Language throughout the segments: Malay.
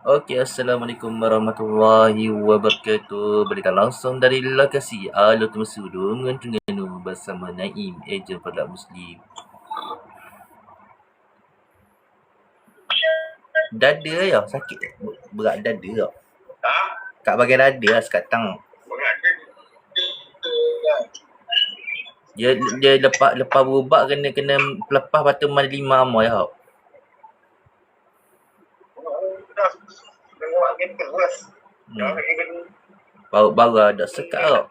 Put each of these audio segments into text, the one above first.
Okey, Assalamualaikum warahmatullahi wabarakatuh. Berita langsung dari lokasi Alut Mesudung dengan Terengganu bersama Naim, ejen produk Muslim. Dada ya, sakit berat dada ya. Kat bahagian dada lah, sekat tang. Dia lepas berubat kena lepas batu man 5 amoy ya. Baru ada sekat tak?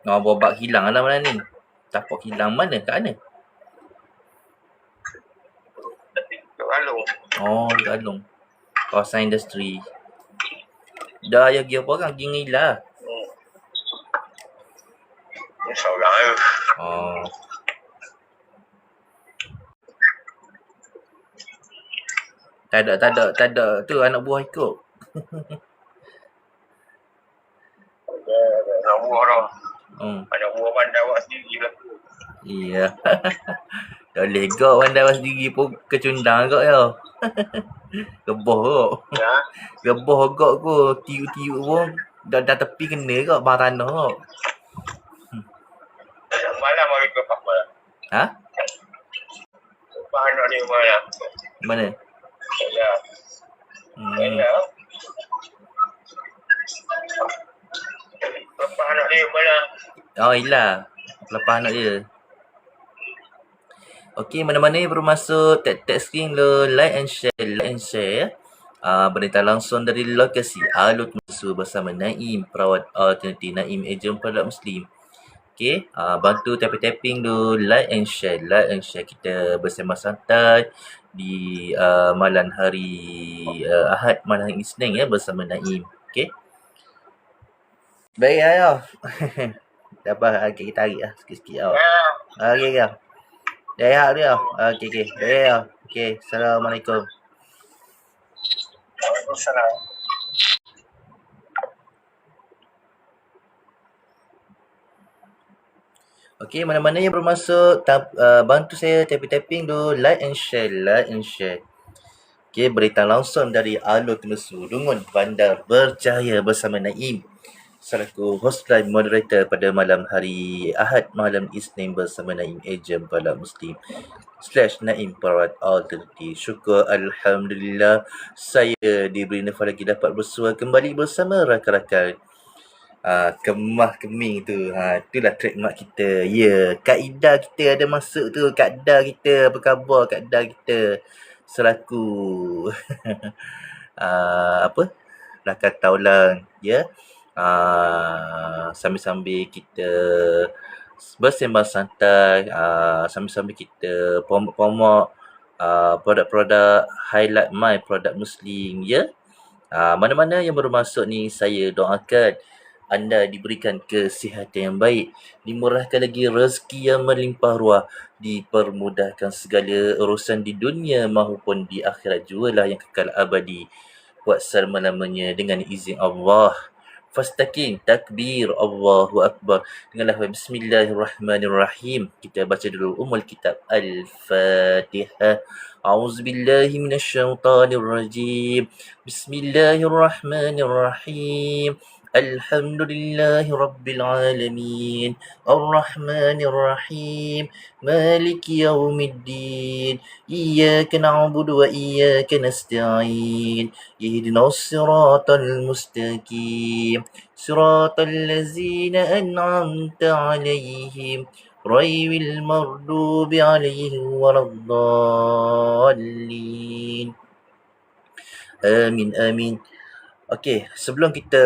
Berubat hilang lah mana ni. Tapak hilang mana? Kat mana? Di Along. Kawasan industri. Dah ya pergi apa orang? Pergi Ngila. Seorang je. Tak ada tu anak buah ikut. Anak buah dah. Anak buah pandai awak sendiri lah. Iya. Tak boleh kau pandai awak sendiri pun kecundang kau ya. Geboh kau. Ya. Geboh kau ku. Tiup-tiup pun dah tepi kena kau bawah tanah kau. Malam hari ke malam. Ha? Lepas anak dia malam. Mana? Ya. Ya. Lepas anak dia malam. Iyalah. Lepas anak dia. Okey, mana-mana yang baru masuk, tap screen lo, like and share. Berita langsung dari lokasi Alut Mesudung bersama Naim, perawat alternatif Naim, ejen produk Muslim. Okey, bantu tapping tu, like and share. Kita bersama santai di malam hari Ahad, malam hari Isnin ya, bersama Naim. Okey. Baik ya. Dapat kita tarik lah sikit-sikit. Okey ya. Dah dia. Okey. Baik ya. Okey, Assalamualaikum. Waalaikumsalam. Okey, mana-mana yang baru masuk, bantu saya tapping tu, like and share. Okey, berita langsung dari Alut Mesudung, Bandar Berjaya bersama Naim, selaku hostline moderator pada malam hari Ahad, malam Isnin bersama Naim, ejen produk Muslim / Naim, perawat alternatif. Syukur Alhamdulillah saya diberi nafas lagi dapat bersua kembali bersama rakan-rakan. Kemah keming tu. Itulah trademark kita. Ya, Kak Ida kita ada masuk tu. Kak Ida kita, apa khabar Kak Ida kita? Selaku rakan taulang, ya. Sambil-sambil kita bersembang santai, sambil-sambil kita promote produk-produk highlight my produk Muslim, ya. Mana-mana yang baru masuk ni, saya doakan anda diberikan kesihatan yang baik, dimurahkan lagi rezeki yang melimpah ruah, dipermudahkan segala urusan di dunia maupun di akhirat jualah yang kekal abadi buat selama-lamanya dengan izin Allah. Fastaqim, takbir, Allahu Akbar. Dengarlah, bismillahirrahmanirrahim. Kita baca dulu Ummul Kitab Al-Fatihah. A'udzubillahi minasyaitanirrajim. Bismillahirrahmanirrahim. Alhamdulillahi Rabbil Alamin. Ar-Rahmanir-Rahim. Maliki Yawmiddin. Iyyaka na'budu wa iyyaka nasta'in. Ihdinas siratal mustaqim. Siratal ladzina an'amta 'alaihim. Ghairil maghdubi 'alaihim waladdallin. Amin. Okey, sebelum kita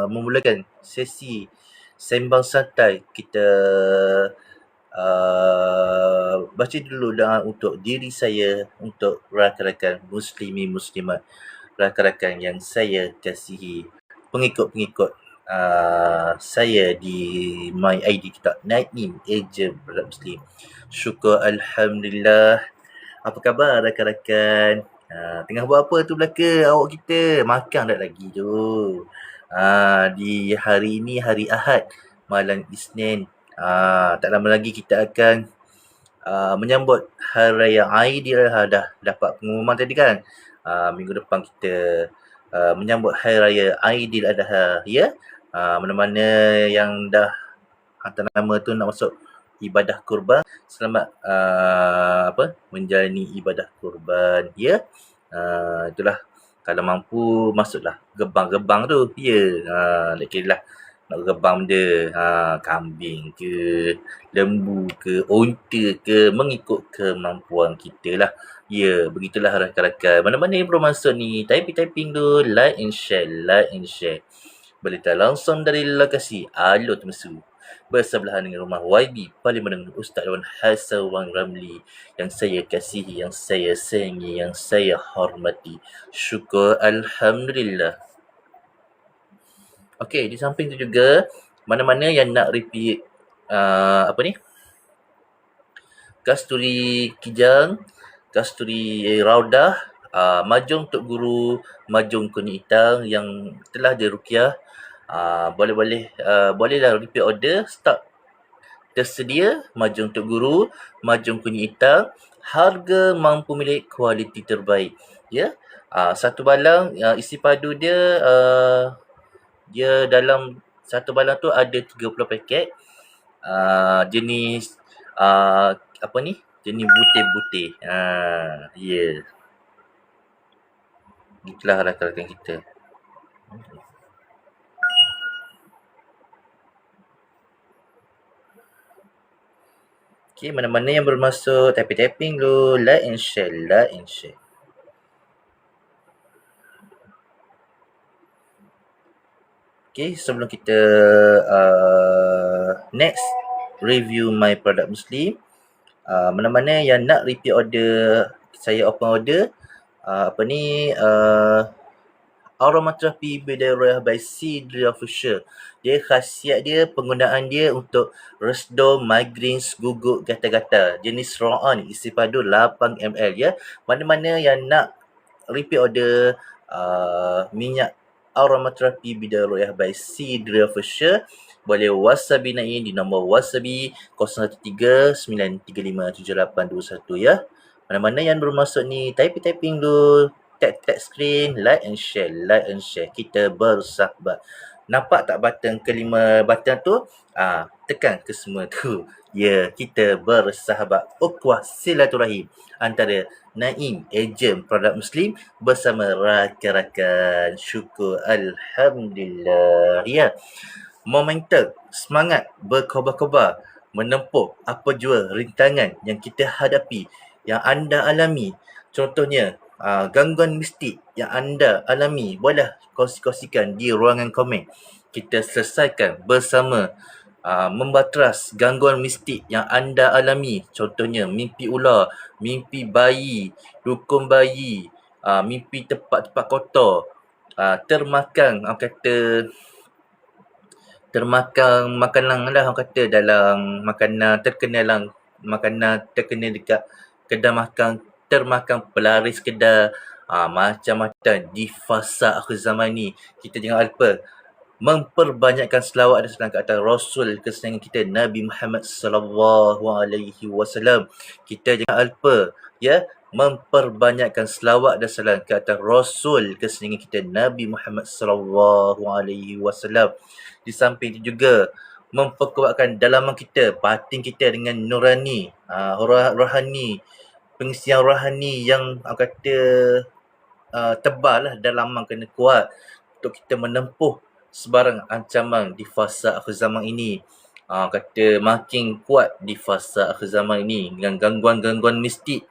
memulakan sesi sembang santai, kita baca dulu doa untuk diri saya, untuk rakan-rakan muslimin muslimat, rakan-rakan yang saya kasihi, pengikut saya di my ID kita Naim, ejen produk Muslim. Syukur Alhamdulillah. Apa khabar rakan-rakan? Tengah buat apa tu belaka awak kita? Makan dah lagi tu. Di hari ini hari Ahad, malam Isnin. Tak lama lagi kita akan menyambut Hari Raya Aidiladha. Dah dapat pengumuman tadi kan? Minggu depan kita menyambut Hari Raya Aidiladha, ya. Mana-mana yang dah hantar nama tu nak masuk ibadah kurban, selamat menjalani ibadah kurban, ya. Itulah, kalau mampu masuklah gebang-gebang tu, ya. Tak kira lah nak gebang benda, kambing ke, lembu ke, unta ke, mengikut kemampuan kita lah. Ya, begitulah rakan-rakan. Mana-mana yang belum masuk ni, typing tu, like and share. Berita langsung dari lokasi Alo Temesu, bersebelahan dengan rumah YB Parlimen Ustaz Wan Hassan Wan Ramli, yang saya kasihi, yang saya sayangi, yang saya hormati. Syukur Alhamdulillah. Okey, di samping tu juga, mana-mana yang nak repeat Kasturi Kijang, Kasturi Raudah, Majung Tok Guru, Majung Kunyit Hitam yang telah diruqyah, bolehlah repeat order. Stok tersedia Majung Tok Guru, Majung Kunyit Hitam, harga mampu milik, kualiti terbaik. Ya. Satu balang, isi padu dia dalam satu balang tu ada 30 paket. Jenis jenis butir-butir. Ya. Itulah rakan-rakan kita. Okey, mana-mana yang bermasuk, tapping dulu, like and share. Okey, sebelum kita next review My Product Muslim, mana-mana yang nak repeat order, saya open order Aromaterapi Bidayah by Sidri Official. Dia khasiat dia, penggunaan dia untuk resdom, migraines, guguk, gatal-gatal. Jenis roll-on, isi padu 8 ml, ya. Mana-mana yang nak repeat order minyak Aromaterapi Bidayah by Sidri Official, boleh WhatsApp Naim di nombor WhatsApp 0139357821, ya. Mana-mana yang bermaksud ni, typing dulu, tap screen, like and share. Kita bersahabat. Nampak tak button kelima button tu? Tekan ke semua tu. Ya, kita bersahabat. Ukhuwah silaturahim antara Naim, ejen Produk Muslim, bersama rakan-rakan. Syukur Alhamdulillah. Ya. Momentum, semangat, berkobar-kobar menempuh apa jua rintangan yang kita hadapi, yang anda alami. Contohnya, gangguan mistik yang anda alami, boleh kongsi-kongsikan di ruangan komen. Kita selesaikan bersama. Membatras gangguan mistik yang anda alami. Contohnya, mimpi ular, mimpi bayi, dukun bayi, mimpi tempat-tempat kotor, termakan makanan lah, orang kata dalam makanan terkena dekat kedai makan, termakan pelaris kedai, macam-macam. Di fasa akhir zaman ni, kita jangan lupa memperbanyakkan selawat dan salam ke atas Rasul kesayangan kita Nabi Muhammad sallallahu alaihi wasallam. Kita jangan lupa, ya, memperbanyakkan selawat dan salam ke atas Rasul kesayangan kita Nabi Muhammad sallallahu alaihi wasallam. Di samping itu juga memperkuatkan dalaman kita, batin kita dengan nurani, rohani, pengisian rohani yang tebal lah, dalaman kena kuat untuk kita menempuh sebarang ancaman di fasa akhir zaman ini. Makin kuat di fasa akhir zaman ini dengan gangguan-gangguan mistik,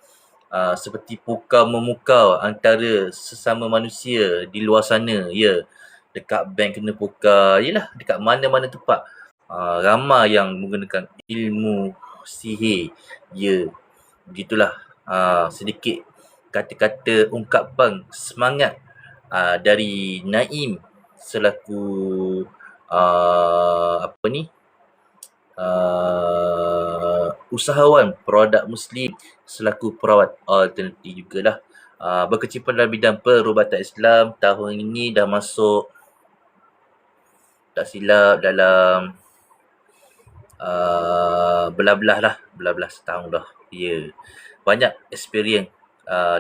seperti pukau memukau antara sesama manusia di luar sana, ya. Dekat bank kena pukau, yelah, dekat mana-mana tempat. Ramai yang menggunakan ilmu sihir, ya. Begitulah sedikit kata-kata ungkapan semangat dari Naim selaku usahawan produk Muslim, selaku perawat alternatif jugalah. berkecimpung dalam bidang perubatan Islam. Tahun ini dah masuk, tak silap, dalam belah-belah setahun dah. Ya. Banyak experience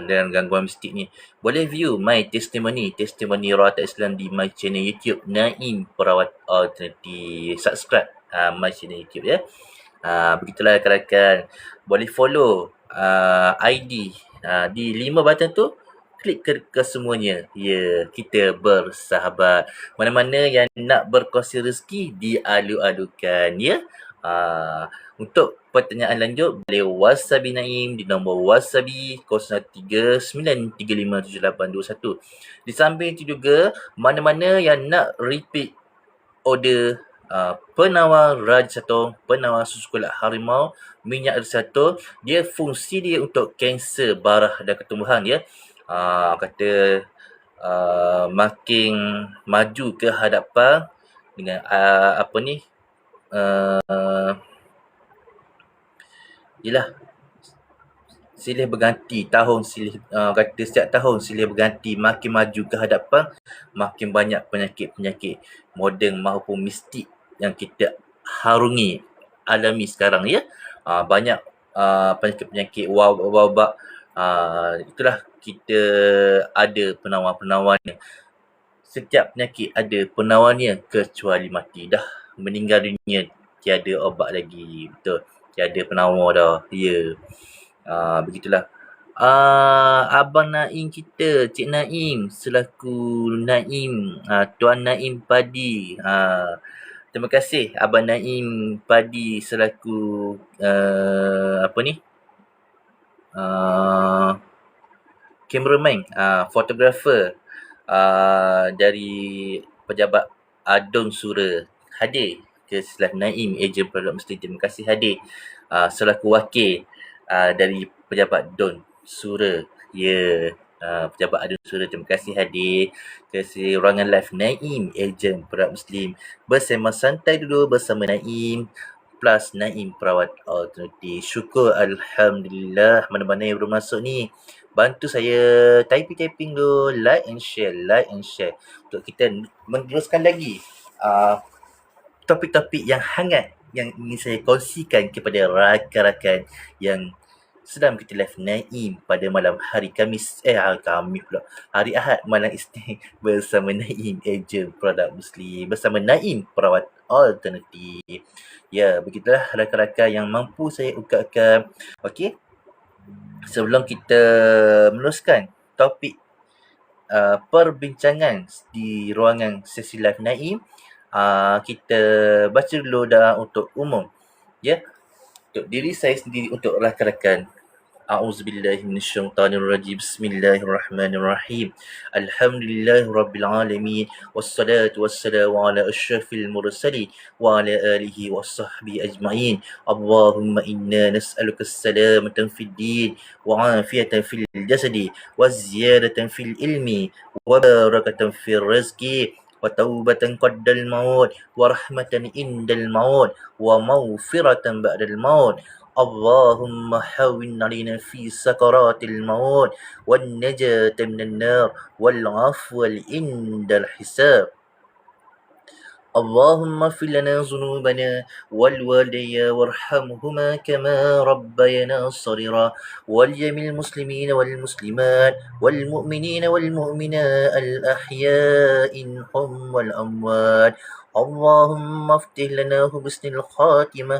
dengan gangguan mistik ni. Boleh view my testimoni rawatan Islam di my channel YouTube Naim Perawat Alternatif. Subscribe my channel YouTube ya. Begitulah rakan-rakan. Boleh follow ID di 5 button tu, klik ke semuanya. Ya, kita bersahabat. Mana-mana yang nak berkongsi rezeki, dialu-alukan ya. Untuk pertanyaan lanjut, boleh WhatsApp Naim di nombor WhatsApp 0399357821. Di samping itu juga, mana-mana yang nak repeat order penawar Raja Satong, penawar susu kulit harimau, minyak Raja, dia fungsi dia untuk kanser barah dan ketumbuhan ya. Kata makin maju ke hadapan dengan ialah silih berganti tahun, kata setiap tahun silih berganti, makin maju ke hadapan, makin banyak penyakit-penyakit moden maupun mistik yang kita alami sekarang ya. Banyak penyakit-penyakit wabak. Itulah kita ada penawar-penawarnya. Setiap penyakit ada penawarnya kecuali mati. Dah meninggal dunia, tiada obat lagi. Betul. Tiada penawar dah. Ya. Begitulah. Abang Naim kita, Cik Naim selaku Naim, Tuan Naim Padi. Terima kasih Abang Naim Padi selaku cameraman, fotografer dari pejabat Adun Sura hadir ke Silaf Naim, ejen produk Muslim. Terima kasih hadir selaku wakil dari pejabat Don Sura. Ya, pejabat Adun Sura, terima kasih hadir ke ruangan live Naim, ejen produk Muslim. Bersama santai dulu bersama Naim plus Naim Perawat Alternatif. Syukur, Alhamdulillah. Mana-mana yang belum masuk ni, bantu saya typing dulu, like and share untuk kita meneruskan lagi topik-topik yang hangat yang ingin saya kongsikan kepada rakan-rakan yang sedang kita live Naim pada malam hari hari Ahad malam Isnin bersama Naim, ejen produk Muslim, bersama Naim Perawat Alternatif. Ya, begitulah rakan-rakan yang mampu saya ungkapkan. Okey. Sebelum kita meneruskan topik perbincangan di ruangan sesi live Naim, kita baca dulu dah untuk umum ya, untuk diri saya sendiri, untuk rakan-rakan. A'udzubillahi minasyaitanirrajim. Bismillahirrahmanirrahim. Alhamdulillahirabbil alamin, wassalatu wassalamu ala asyrafil mursalin wa ala alihi washabbihi ajma'in. Allahumma inna nas'aluka as-salamata fid din wa 'afiyatan fil jasadi wa ziyadatan fil ilmi wa barakatan fil rizqi wa taubatan qaddal maut wa rahmatan indal maut wa maghfiratan ba'dal maut. Allahumma hawwin 'alaina fi sakaratil maut wan najata minan nar wal 'afwa indal hisab. اللهم اغفر لنا ذنوبنا والوالدي وارحمهما كما ربيانا صغيرا ولجميع المسلمين والمسلمات والمؤمنين والمؤمنات الأحياء منهم والأموات. اللهم افتح لنا بحسن الخاتمة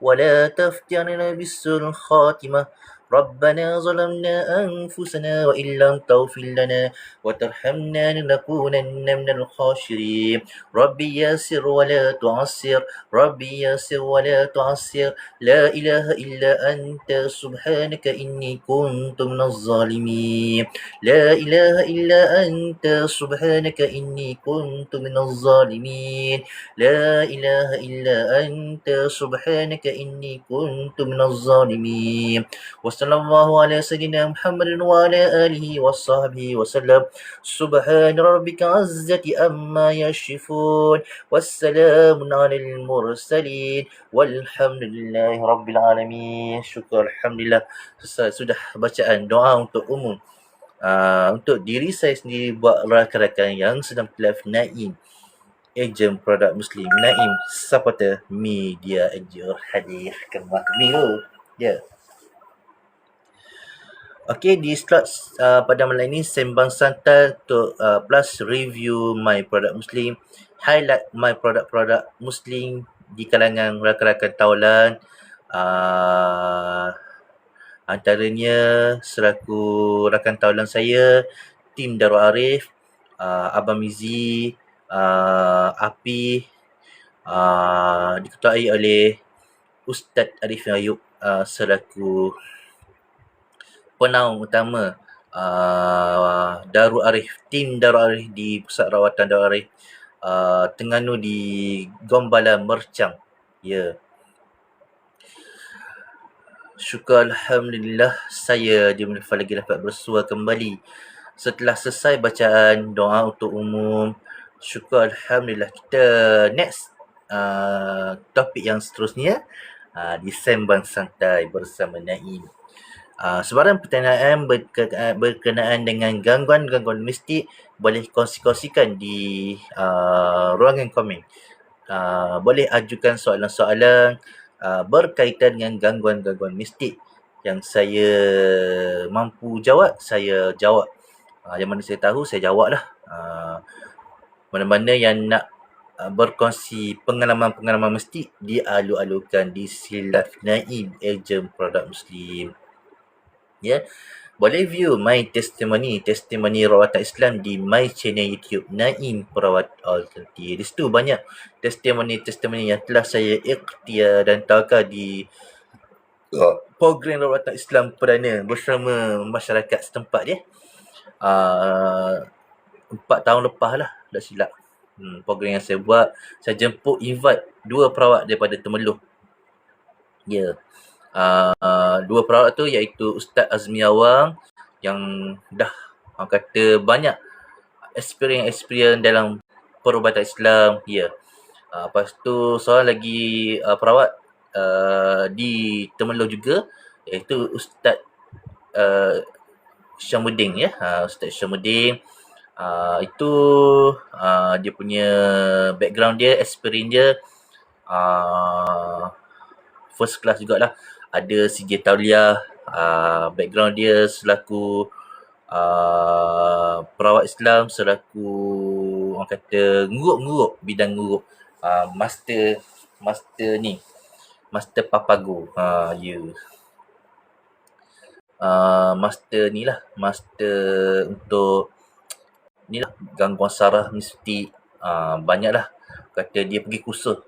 ولا تفتح لنا بسوء الخاتمة. ربنا ظلمنا أنفسنا وإن لم تغفر لنا وترحمنا لنكونن من الخاسرين. ربي يسر ولا تعسر، ربي يسر ولا تعسر. لا إله إلا أنت سبحانك إني كنت من الظالمين. لا إله إلا أنت سبحانك إني كنت من الظالمين. لا إله إلا أنت سبحانك إني كنت من الظالمين. وصلى الله على سيدنا محمد وعلى آله وصحبه وسلم. سبحان ربك عزة أما يصفون والسلام على المرسلين والحمد لله رب العالمين. Syukur, Alhamdulillah. Sudah bacaan doa untuk umum untuk diri saya sendiri, buat rakan-rakan yang sedang live Naim, ejen produk Muslim, Naim supporter media anjur hadir ke Makmil. Ya. Okey, di slot pada malam ini sembang santai untuk plus review my produk Muslim, highlight my produk-produk Muslim di kalangan rakan-rakan taulan. Antaranya selaku rakan taulan saya, tim Darul Arif, Abang Mizi, Api, diketuai oleh Ustaz Arifin Ayub selaku penaung utama Darul Arif, tim Darul Arif di Pusat Rawatan Darul Arif Terengganu di Gombalan Mercang. Ya. Syukur Alhamdulillah saya Dimulfa lagi dapat bersua kembali. Setelah selesai bacaan doa untuk umum, syukur Alhamdulillah, kita next topik yang seterusnya di Sembang Santai bersama Naim. Sebarang pertanyaan berkenaan dengan gangguan-gangguan mistik boleh kongsi-kongsikan di ruangan komen. Boleh ajukan soalan-soalan berkaitan dengan gangguan-gangguan mistik yang saya mampu jawab, saya jawab. Yang mana saya tahu, saya jawab lah. Mana-mana yang nak berkongsi pengalaman-pengalaman mistik, dialu-alukan di Silaf Naim, ejen produk Muslim. Ya, boleh view my testimoni rawatan Islam di my channel YouTube Naim Perawat Alternatif. Di situ banyak testimoni yang telah saya ikhtiar dan takar di program rawatan Islam perdana bersama masyarakat setempat ya. 4 tahun lepas lah, tak silap. Program yang saya buat, saya jemput invite 2 perawat daripada Temeloh. Ya. 2 perawat tu iaitu Ustaz Azmi Awang yang dah kata banyak experience dalam perubatan Islam. Ya. Lepas tu seorang lagi perawat di Temeloh juga, iaitu Ustaz Syamuddin ya. Ustaz Syamuddin itu dia punya background dia, experience dia first class jugalah. Ada CJ Tauliah, background dia selaku perawat Islam, selaku orang kata nguruk bidang nguruk, master Papago. Master untuk gangguan saraf mistik. Banyaklah, kata dia pergi kursus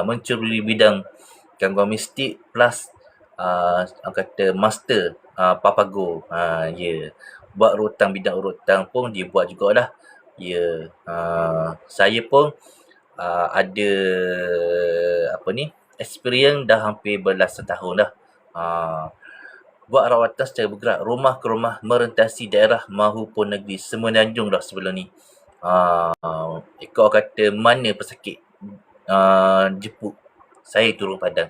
mencuri bidang gangguan mistik plus kata master Papago. Buat bidang urutang pun dia buat jugalah. Ya. Saya pun ada experience dah hampir belasan tahun dah. Buat rawatan secara bergerak, rumah ke rumah, merentasi daerah maupun negeri, Semenanjung dah sebelum ni. Ikut kata mana pesakit jemput, saya turun padang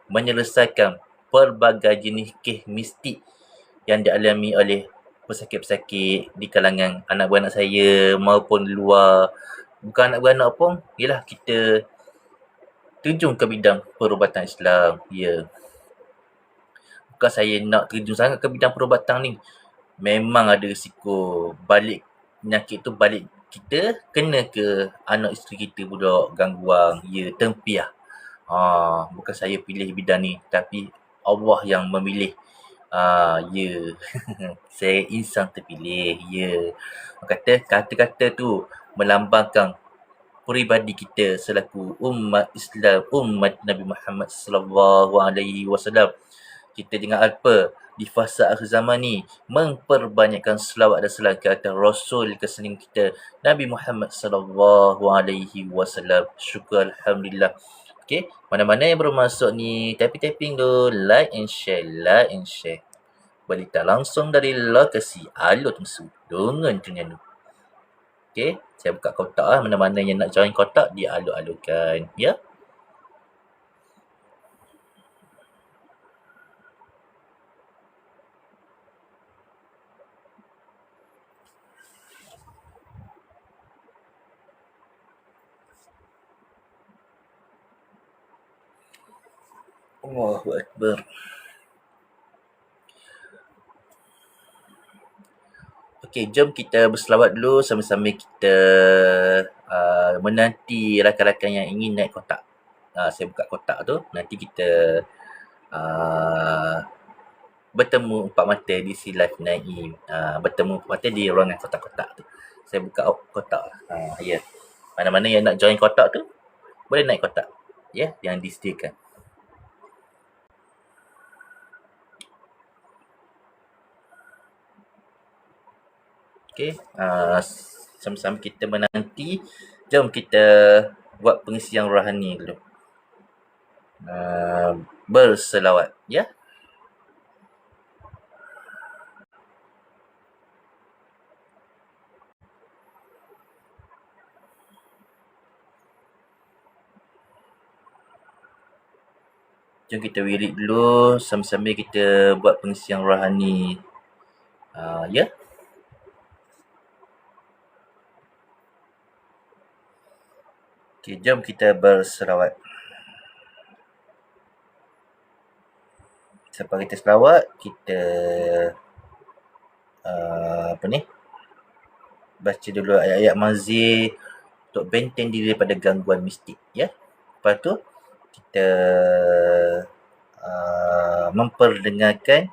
menyelesaikan pelbagai jenis kes mistik yang dialami oleh pesakit-pesakit di kalangan anak beranak saya maupun luar. Bukan anak beranak pun, ialah kita terjun ke bidang perubatan Islam. Ya. Bukan saya nak terjun sangat ke bidang perubatan ni. Memang ada risiko balik penyakit tu, balik kita kena ke anak isteri kita pula gangguan. Ya, tempiah. Bukan saya pilih bidang ni, tapi Allah yang memilih. Ya. Saya insan terpilih. Ya. Kata-kata tu melambangkan peribadi kita selaku umat Islam, umat Nabi Muhammad sallallahu alaihi wasallam. Kita dengan apa di fasa akhir zaman ni memperbanyakkan selawat dan salam ke atas Rasul kesayangan kita Nabi Muhammad sallallahu alaihi wasallam. Syukur Alhamdulillah. Okey, mana-mana yang baru masuk ni, tapping dulu, like and share. Berita langsung dari lokasi Alut Mesu, Dungun Terengganu. Okey, saya buka kotak lah. Mana-mana yang nak join kotak, dia alu-alukan. Ya. Allahu Akbar. Okey, jom kita berselawat dulu sama-sama kita menanti rakan-rakan yang ingin naik kotak. Saya buka kotak tu, nanti kita bertemu empat mata di si live Naim. Bertemu empat mata di ruangan kotak-kotak tu. Saya buka kotak. Ya. Mana-mana yang nak join kotak tu, boleh naik kotak. Ya, yang disediakan. Okey, sama-sama kita menanti. Jom kita buat pengisian rohani dulu. Berselawat, ya. Jom kita wirid dulu, sama-sama kita buat pengisian rohani. Ya. Okey, jom kita berselawat. Siapa kita selawat, kita baca dulu ayat-ayat mazir untuk benteng diri daripada gangguan mistik, ya. Lepas tu kita memperdengarkan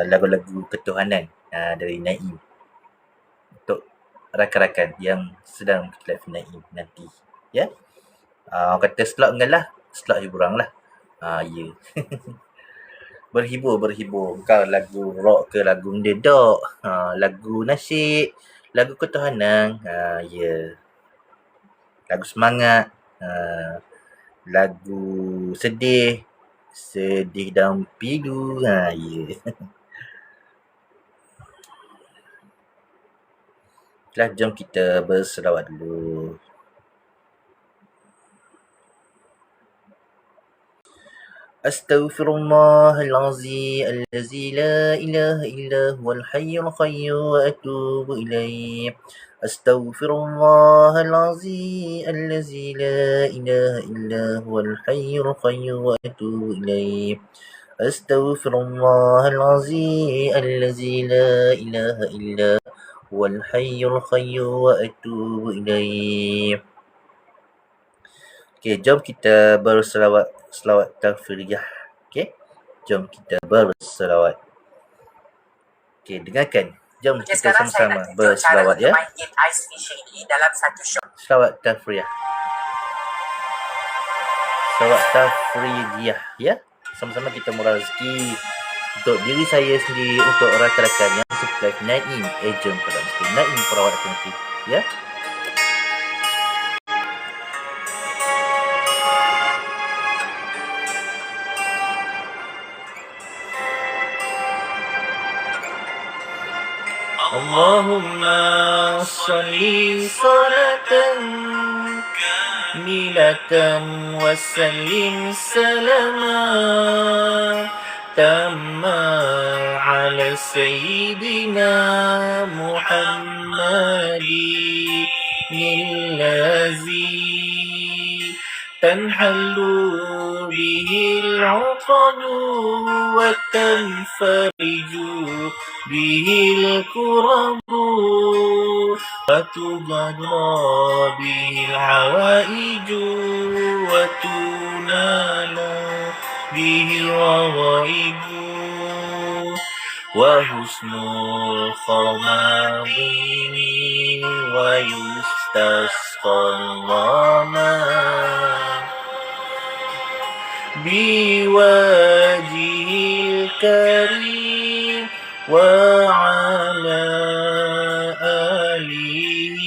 lagu-lagu ketuhanan dari Naim untuk rakan-rakan yang sedang live Naim nanti, ya. Orang kata slot enggak slot hiburan lah. Ya. Berhibur. Kau lagu rock ke lagu underdog, lagu nasyid, lagu ketuhanan, ya. Lagu semangat, lagu sedih dan pilu, ya. Lah, jom kita berselawat dulu. Astaghfirullahalazim allazi la ilaha illa huwal hayyul qayyum wa atubu ilaih. Astaghfirullahalazim allazi la ilaha illa huwal hayyul qayyum wa atubu ilaih. Astaghfirullahalazim allazi la ilaha illa huwal hayyul qayyum wa atubu ilaih. Okey, jom kita berselawat tafriyah. Okey, jom kita berselawat. Okey, dengarkan. Jom kita sama-sama berselawat, ya. Selawat tafriyah. Selawat tafriyah, ya. Sama-sama kita murah rezeki untuk diri saya sendiri, untuk rakan-rakan yang subscribe Naim, ejen pada Muslim Naim Perawat Aktif, ya. Allahumma salli salatan kamilatan wa sallim salama tamma ala sayyidina Muhammadin allazi tanhallu bihil uqadu wa tanfariju bihil kurabu wa tubadra bihil hawaiju wa tunala bihil rawaibu wa husnul khamawini wa yustasqal ghamam biwajihil karim wa ala alihi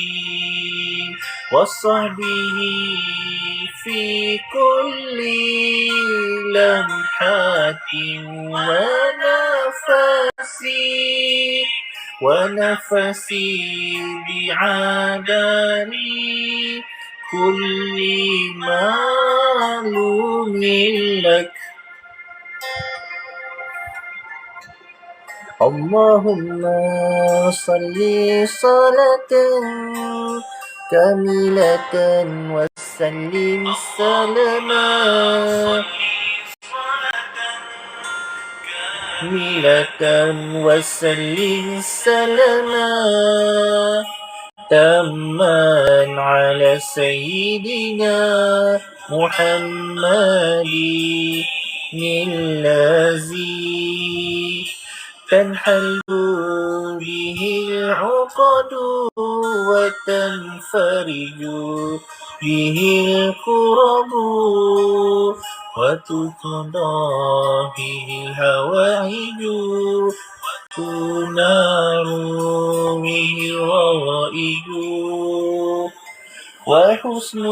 wa sahbihi fi kulli lamhatin wa nafasi bi'adani kulli malumin lak. Allahumma salli salatan kamilatan wasallim salama kamilatan wasallim salama tamman ala sayyidina Muhammadi nillazi تنحل به العقد وتنفرج به الكرب وتقضى به الهوائج تنار به الروائج وحسن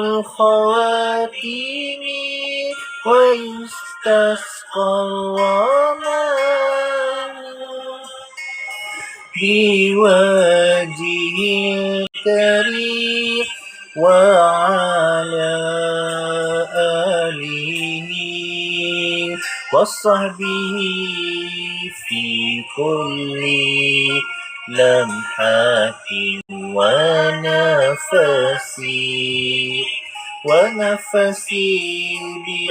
الخواتيم ويستسقى الغمام بوجهه الكريم وعلى آله وصحبه في كل لمحة ونفسي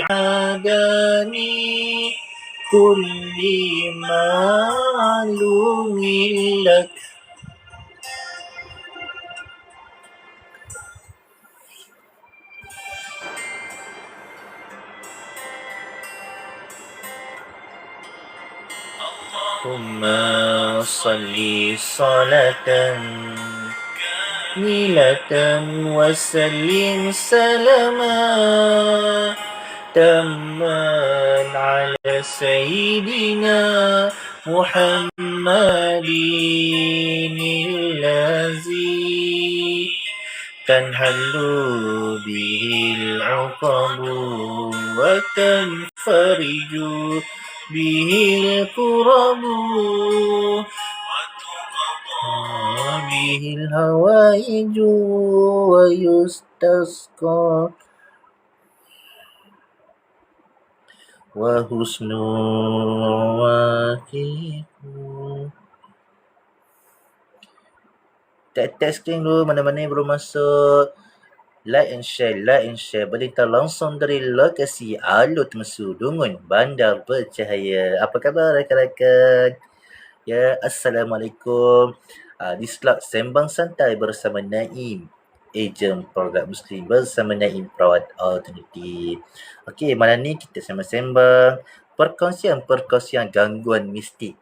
بعداني كل معلوم لك ثم صلي صلاة كاملة وسلم سلاما تاما على سيدنا محمد الذي تنحل به العقب وتنفرج به الكرب به الهوائج ويستسقى وحسن واقف. Test screen dulu, mana-mana yang belum masuk. Like and share. Berita langsung dari lokasi Alut Mesu Dungun, Bandar Bercahaya. Apa khabar rakan-rakan? Ya, Assalamualaikum. Di slot Sembang Santai bersama Naim, ejen produk Muslim bersama Naim Perawat Alternatif. Okey, malam ni kita sembang-sembang perkongsian gangguan mistik.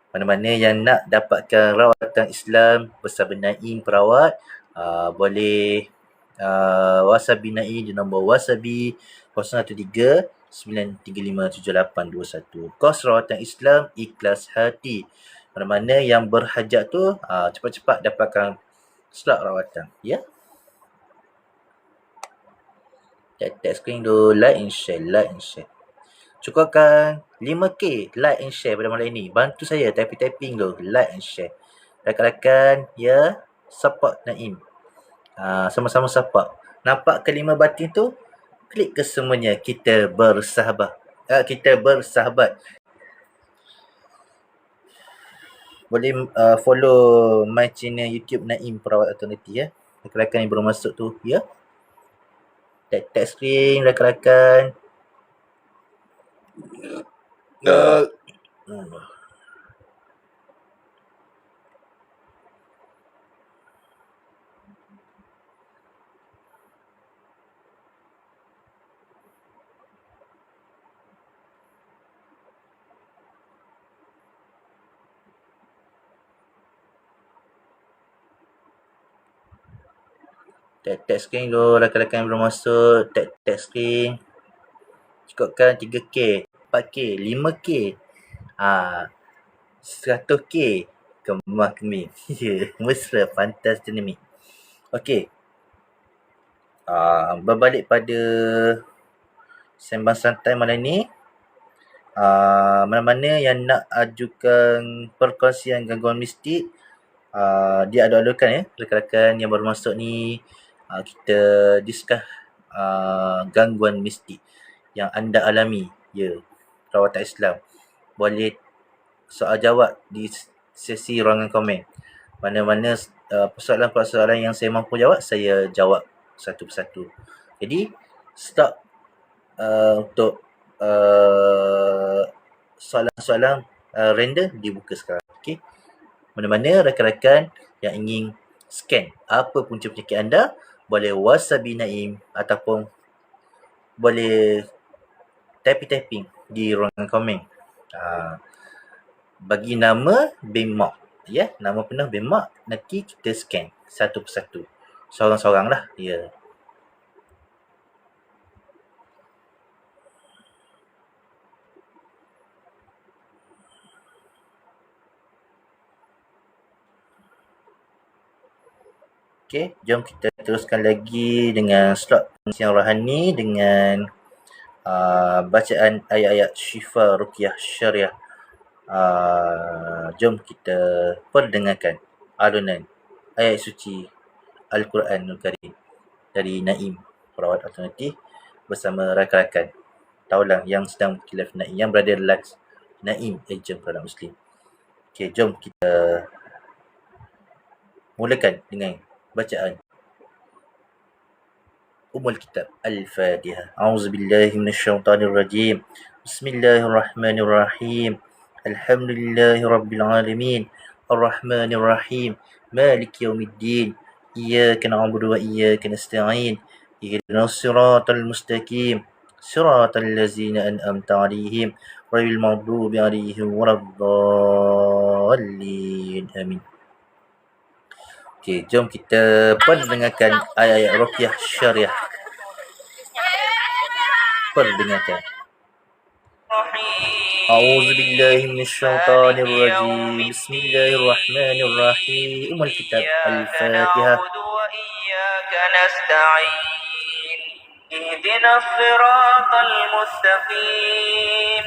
Mana-mana yang nak dapatkan rawatan Islam bersama Naim Perawat, boleh wasabi Naim di nombor wasabi 013-9357821. Kos rawatan Islam ikhlas hati. Mana-mana yang berhajat tu cepat-cepat dapatkan slot rawatan, ya. Tap screen dulu, like and share. Cukupkan 5k like and share pada malam ini. Bantu saya typing dulu, like and share. Rakan-rakan, ya, support Naim. Sama-sama support. Nampak kelima batin tu? Klik ke semuanya. Kita bersahabat. Boleh follow my channel YouTube Naim Perawat Alternatif, ya. Rakan-rakan yang belum masuk tu, ya. Tap screen rakan-rakan. Tap screen dulu rakan-rakan yang belum masuk. Tap screen. Cukupkan 3k, 4k, 5k, 100k. Kemah kemih. Mesra, pantas dinamik. Okey. Berbalik pada sembang santai malam ni. Mana-mana yang nak ajukan perkongsian gangguan mistik, dia ada-adakan, ya. Rakan-rakan yang baru masuk ni, kita discuss gangguan mistik yang anda alami, ya, rawatan Islam. Boleh soal jawab di sesi ruangan komen. Mana-mana persoalan-persoalan yang saya mampu jawab, saya jawab satu persatu. Jadi, stop untuk soalan-soalan random dibuka sekarang. Okey. Mana-mana rakan-rakan yang ingin scan apa punca penyakit anda, boleh WhatsApp Naim ataupun boleh typing di ruangan komen. Bagi nama bin Mak. Ya, nama penuh bin Mak, nanti kita scan satu persatu. Seorang-seorang lah. Ya. Okey, jom kita teruskan lagi dengan slot pengisian rohani dengan bacaan ayat-ayat syifa ruqyah syariah. Jom kita perdengarkan alunan ayat suci Al-Quranul Karim dari Naim, perawat alternatif bersama rakan-rakan taulang yang sedang berkhilaf Naim, yang berada live Naim, ejen perawat Muslim. Okey, jom kita mulakan dengan bacaan Ummul Kitab Al-Fatihah. A'udzubillahi minasyaitonirrajim. Bismillahirrahmanirrahim. Alhamdulillahirabbil alamin. Arrahmanirrahim. Maliki yaumiddin. Iyyaka na'budu wa iyyaka nasta'in. Ihdinas siratal mustaqim. Siratal ladzina an'amta 'alaihim ghairil maghdubi 'alaihim waladdallin. Amin. Okey, jom kita perdengarkan ayat-ayat ruqyah syariah. Perdengarkan. A'udzubillahi minasyaitonirrajim. Bismillahirrahmanirrahim. Ummul Kitab Al-Fatihah. اهدنا الصراط المستقيم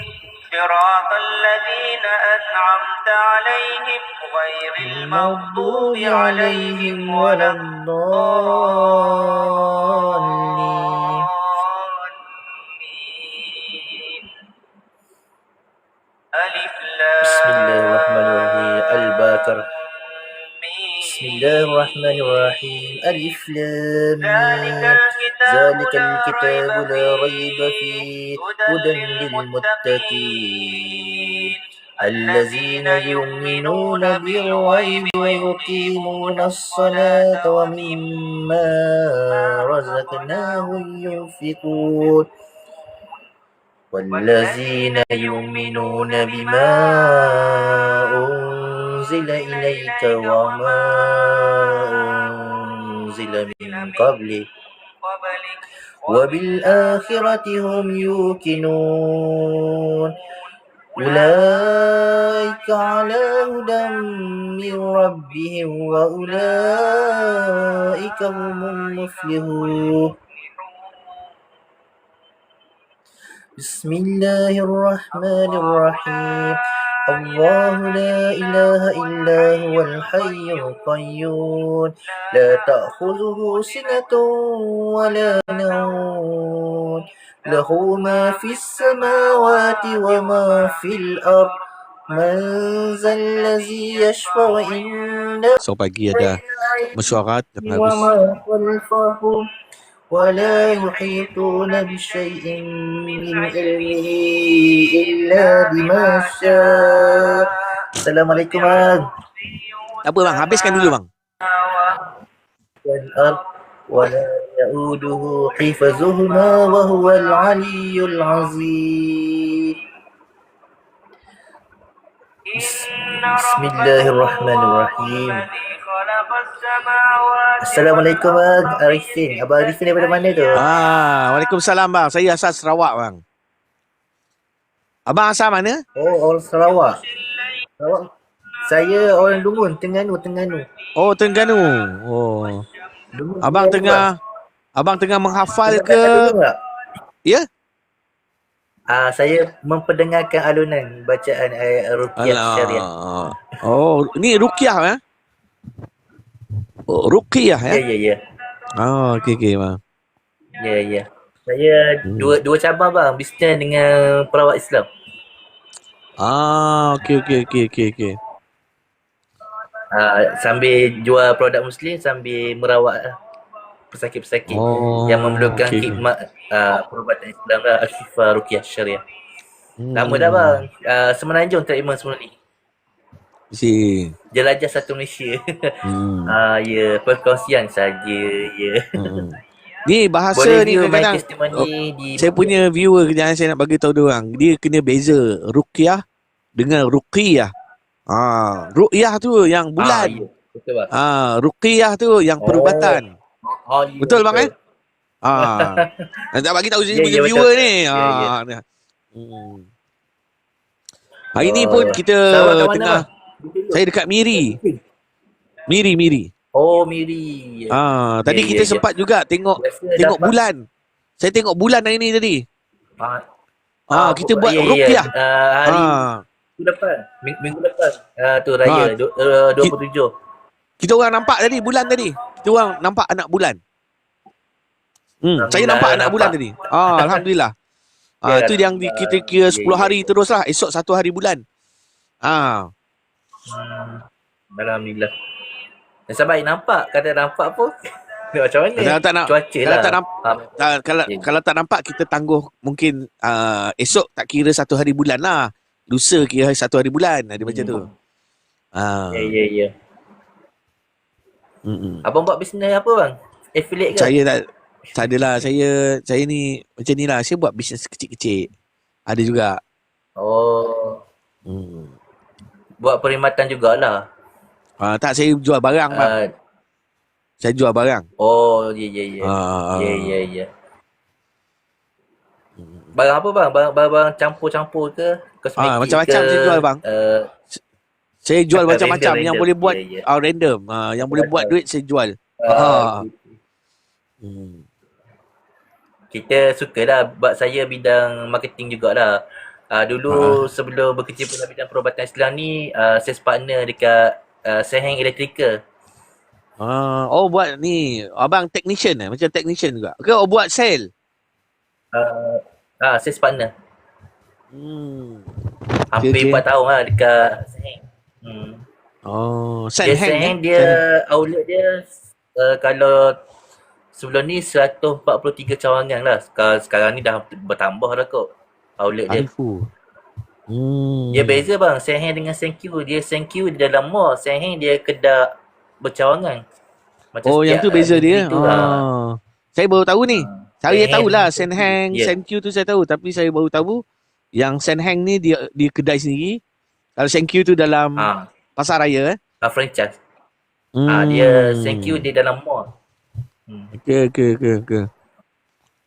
صراط الذين أنعمت عليهم غير المغضوب عليهم ولا الضالين. ألف لام بسم الله الرحمن الرحيم. البقرة. بسم الله الرحمن الرحيم. ألف لام ذلك الكتاب لا ريب فيه هدى للمتقين الذين يؤمنون بالغيب ويقيمون الصلاة ومما رزقناهم ينفقون والذين يؤمنون بما أنزل إليك وما أنزل من قبلك وبالآخرة هم يوقنون أولئك على هدى من ربهم وأولئك هم المفلحون. بسم الله الرحمن الرحيم. الله لا إله إلا هو الحي القيوم لا تأخذه سنة ولا نوم له ما في السماوات وما في الأرض من ذا الذي يشفع عنده So pagi ada mesyuarat dan habis. وما خلفهم ولا يحيطون بشيء من علمه إلا بما شاء. Assalamualaikum bang. Tak apa bang, habiskan dulu bang. والأرض ولا يؤوده حفظهما وهو العلي العظيم. بسم الله الرحمن الرحيم. Assalamualaikum bang Arifin. Abang Arifin daripada mana tu? Waalaikumsalam bang. Saya asal Sarawak bang. Abang asal mana? Oh, orang Sarawak. Sarawak. Saya orang Dungun, Terengganu. Oh, Terengganu. Oh. Dungun. Abang tengah menghafal Dengar ke? dulu tak? Ya? Saya memperdengarkan alunan bacaan ayat ruqyah syariah. Oh, ni ruqyah eh? Oh, ruqyah ya? Ya. Oh, okey bang. Ya. Saya dua cabang bang, bisnes dengan perawat Islam. Okey. Sambil jual produk Muslim, sambil merawat pesakit-pesakit yang memerlukan okey. khidmat perubatan Islam lah, Al-Shifa Ruqyah Syariah. Lama dah bang, Semenanjung treatment semua ni. Si. Jelajah satu Malaysia. Ya, perkongsian saja. Ya. Ni bahasa Boleh ni view my kadang-kadang testimoni di saya punya viewer yang saya nak bagi tahu dia orang, dia kena beza ruqyah dengan ruqyah. Ruqyah tu yang bulan. Ya. Betul bang. Ruqyah tu yang perubatan. Ya, Betul bang eh? Nak bagi tahu saya Ya, punya ya, viewer betul. ni. Ya. Hari ni pun kita Sarawak kat mana, tengah bang? saya dekat Miri. Miri. Oh, Miri. Tadi kita sempat juga tengok dapat bulan. Saya tengok bulan hari ni tadi. Kita buat ya, ruqyah. Hari minggu depan. Minggu depan. Tu raya 27. Kita orang nampak tadi bulan tadi. Kita orang nampak anak bulan. Saya nampak anak bulan tadi. Alhamdulillah. Itu yang kita kira 10 hari terus lah. Esok 1 hari bulan. Alhamdulillah. Nasib baik nampak. Kalau nampak pun macam mana? Kalau tak nak, cuaca kalau lah. tak nampak, kalau tak nampak kita tangguh mungkin esok tak kira 1 hari bulan lah. Lusa kira 1 hari bulan. Dia macam tu. Ya. Abang buat bisnes apa bang? Affiliate ke? Saya tak adalah. Saya ni macam ni lah. Saya buat bisnes kecil-kecil. Ada juga. Buat perkhidmatan jugalah. Tak, saya jual barang bang. Saya jual barang. Ya. Barang apa bang? Barang campur-campur ke? Kosmetik macam-macam ke? saya jual bang. Saya jual macam-macam. Random. Yang boleh buat random. Yang boleh buat duit saya jual. Kita sukalah. Buat saya bidang marketing jugalah. Dulu sebelum bekerja pada bidang perubatan Islam ni, saya partner dekat Seheng Electrical. Buat ni. Abang technician macam technician juga. Ke buat sale? Sales partner. Hampir 4 tahun lah dekat Seheng. Seheng dia outlet dia kalau sebelum ni 143 cawangan lah. Sekarang ni dah bertambah dah kot outlet dia. Dia beza bang, Seheng dengan Senkyu. Dia Senkyu di dalam mall, Seheng dia kedai bercawangan. Macam yang tu beza dia. Saya baru tahu ni. Saya tahulah Seheng, Senkyu tu saya tahu. Tapi saya baru tahu yang Seheng ni dia kedai sendiri. Kalau Senkyu tu dalam pasar raya franchise. Dia Senkyu di dalam mall. Okey.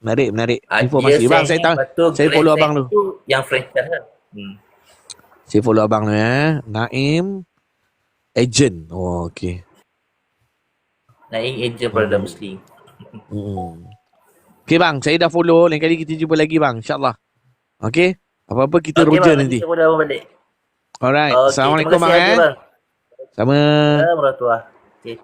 Menarik. Informasi bang, saya tahu. Saya follow abang tu. Yang franchise lah. Saya follow abang tu Naim Agent. Okey. Naim Agent produk Muslim. Okey bang, saya dah follow. Lain kali kita jumpa lagi bang, insya-Allah. Okey. Apa-apa kita roja nanti. Kita dah balik. Alright. Assalamualaikum bang. Sama. Warahmatullahi. Okey.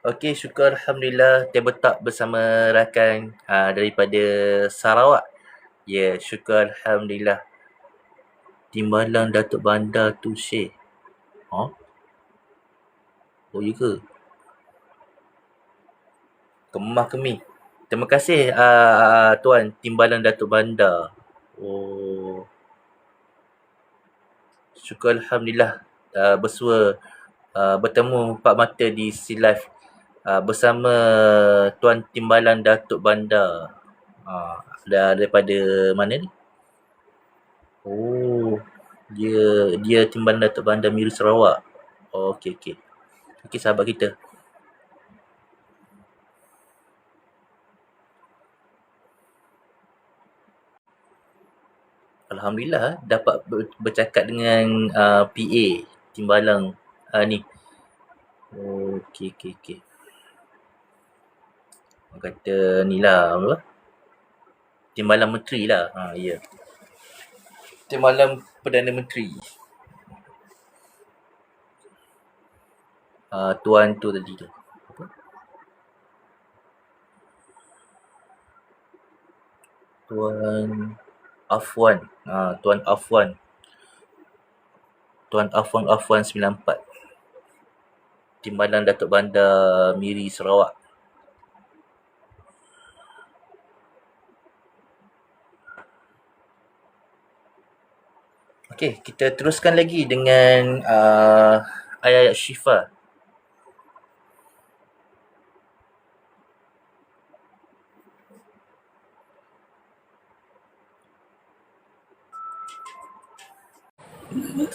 Okey, syukur Alhamdulillah terbetak bersama rakan daripada Sarawak. Ya, syukur Alhamdulillah. Timbalan Datuk Bandar tu Syekh. Oh, ya ke? Kemah Kemi. Terima kasih Tuan Timbalan Datuk Bandar. Syukur Alhamdulillah bersua bertemu empat mata di Live bersama Tuan Timbalan Datuk Bandar. Daripada mana ni? Dia Timbalan Datuk Bandar Miru Sarawak. Okey, sahabat kita. Alhamdulillah dapat bercakap dengan PA Timbalan ni. Okey. Kata ni lah apa? Timbalan Menteri lah. Ya. Timbalan Perdana Menteri. Tuan tu tadi tu. Apa? Tuan Afwan. Tuan Afwan. Tuan Afwan 94. Timbalan Datuk Bandar Miri Sarawak. Okey, kita teruskan lagi dengan ayat-ayat syifa.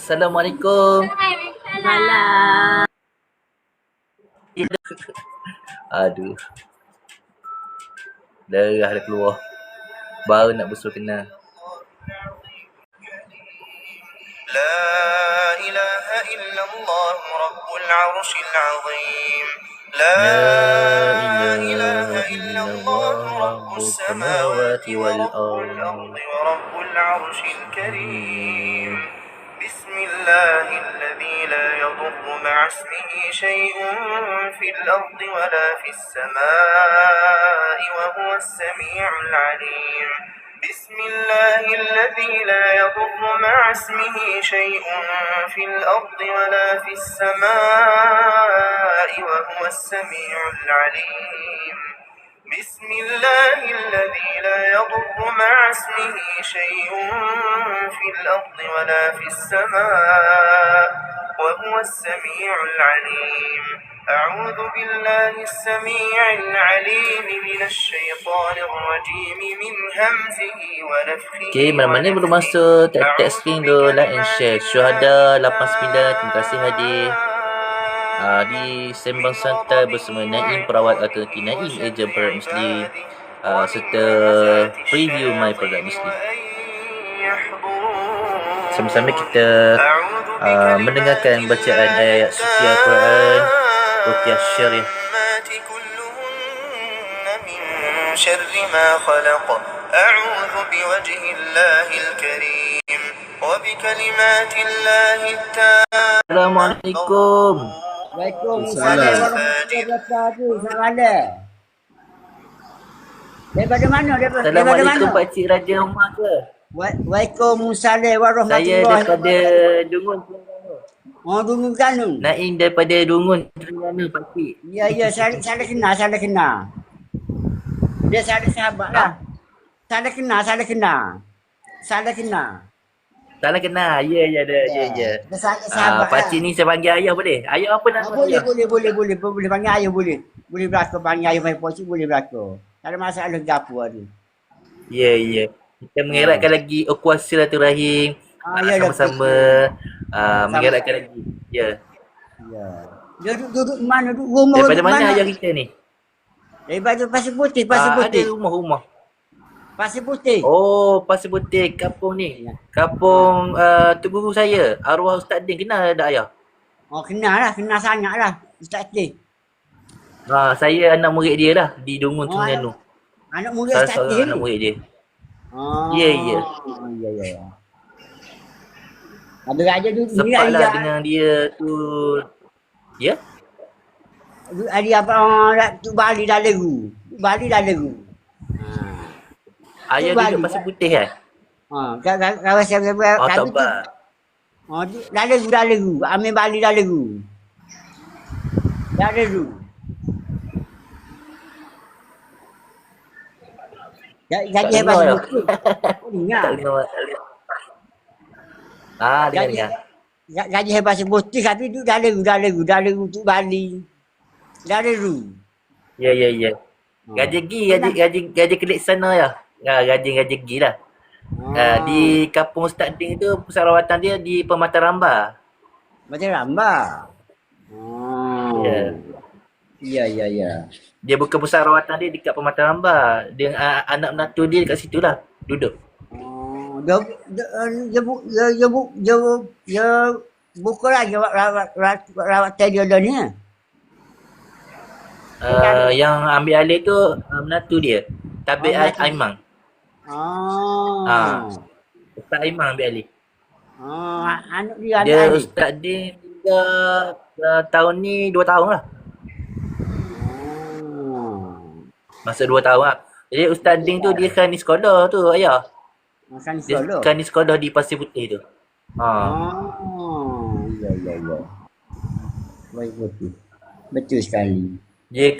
Assalamualaikum. Aduh. Darah dah keluar. Baru nak bersuara kenal. لا إله إلا الله رب العرش العظيم لا إله إلا الله رب السماوات والأرض ورب العرش الكريم بسم الله الذي لا يضر مع اسمه شيء في الأرض ولا في السماء وهو السميع العليم بسم الله الذي لا يضر مع اسمه شيء في الأرض ولا في السماء وهو السميع العليم بسم الله الذي لا يضر مع اسمه شيء في الأرض ولا في السماء وهو السميع العليم أعوذ بالله السميع العليم من الشيطان الرجيم من همزه ونفخه Okey, mana-mana belum masuk, tag screen dulu, like and share. Syuhada 89, terima kasih hadir. Di Sembang Santai bersama Naim, perawat alternatif Naim, ejen produk Muslim, serta preview my produk Muslim. Sama-sama kita mendengarkan bacaan ayat suci Al-Quran, Ruqyah Syarih. من شر ما خلق أعوذ بوجه الله الكريم وبكلمات الله التامة Assalamualaikum. Waalaikumsalam warahmatullahi wabarakatuh. Salam. Daripada mana? Daripada Assalamualaikum mana? Pakcik Raja Umar ke? Waalaikumsalam Saya warahmatullahi daripada wabarakatuh. Dungun. Oh, Dungun Kanu. Naim daripada Dungun Terengganu Pakcik. Ya, saya kenal. Dia saya sahabat lah. Saya kenal. Tak nak kenal. Ya. Dia saya sahabat Pakcik ni saya panggil ayah boleh? Ayah apa nama lah. ayah? Boleh panggil ayah boleh. Boleh berlaku panggil ayah main pocik boleh berlaku. Tak ada masalah gapo tu. Ya. Kita mengeratkan lagi ukhuwah silaturahim. Ya, Sama-sama mengeratkan lagi. Ya. Dia duduk mana tu? Rumah Daripada duduk mana ayah kita ni? Daripada Pasir Putih. Ada rumah. Pasir Putih. Oh, Pasir Putih, kampung ni. Ya. Kampung tu guru saya, arwah Ustaz Din. Kenal tak ayah? Oh, kenal sangat lah. Ustaz Tih. Saya anak murid dia lah di Dungun Terengganu. Anak murid Salah Ustaz seorang Tih anak ni. murid dia. Oh. Ya. Ya. Ada raja tu. Sempat lah dengan dia tu. Ya? Ada apa tu Bali dah leru. Ayah Bali, duduk Pasir Putih kan? Kalau saya Tak bang. dah leru. Ambil Bali dah leru. Gaji hebat dengar, betul. Ingat. Tak dengar. Dengar. Gaji hebat sebutin tapi tu dah leru untuk Bali. Dah leru. Ya. Gaji kelik sana ya. Gaji gi lah. Di kampung Ustaz Din tu pusat rawatan dia di Permata Rambah. Macam Rambah. Oh. Ya. Ya. Dia buka pusat rawatan dia dekat Permata Rambah. Dia anak menantu dia dekat situ lah duduk. Oh, dia buka lagi rawat dia ni. Yang ambil alih tu menantu dia. Tabik Aimang. Ustaz Aimang ambil alih. Anak dia Dia anak Ustaz Din tahun ni 2 tahun lah. Masa 2 tahun lah. Jadi Ustaz Din tu dia kan di sekolah tu ayah. Makan di Dia sekolah. kan di sekolah di Pasir Putih tu. Ya. Baik betul. Betul sekali. Dia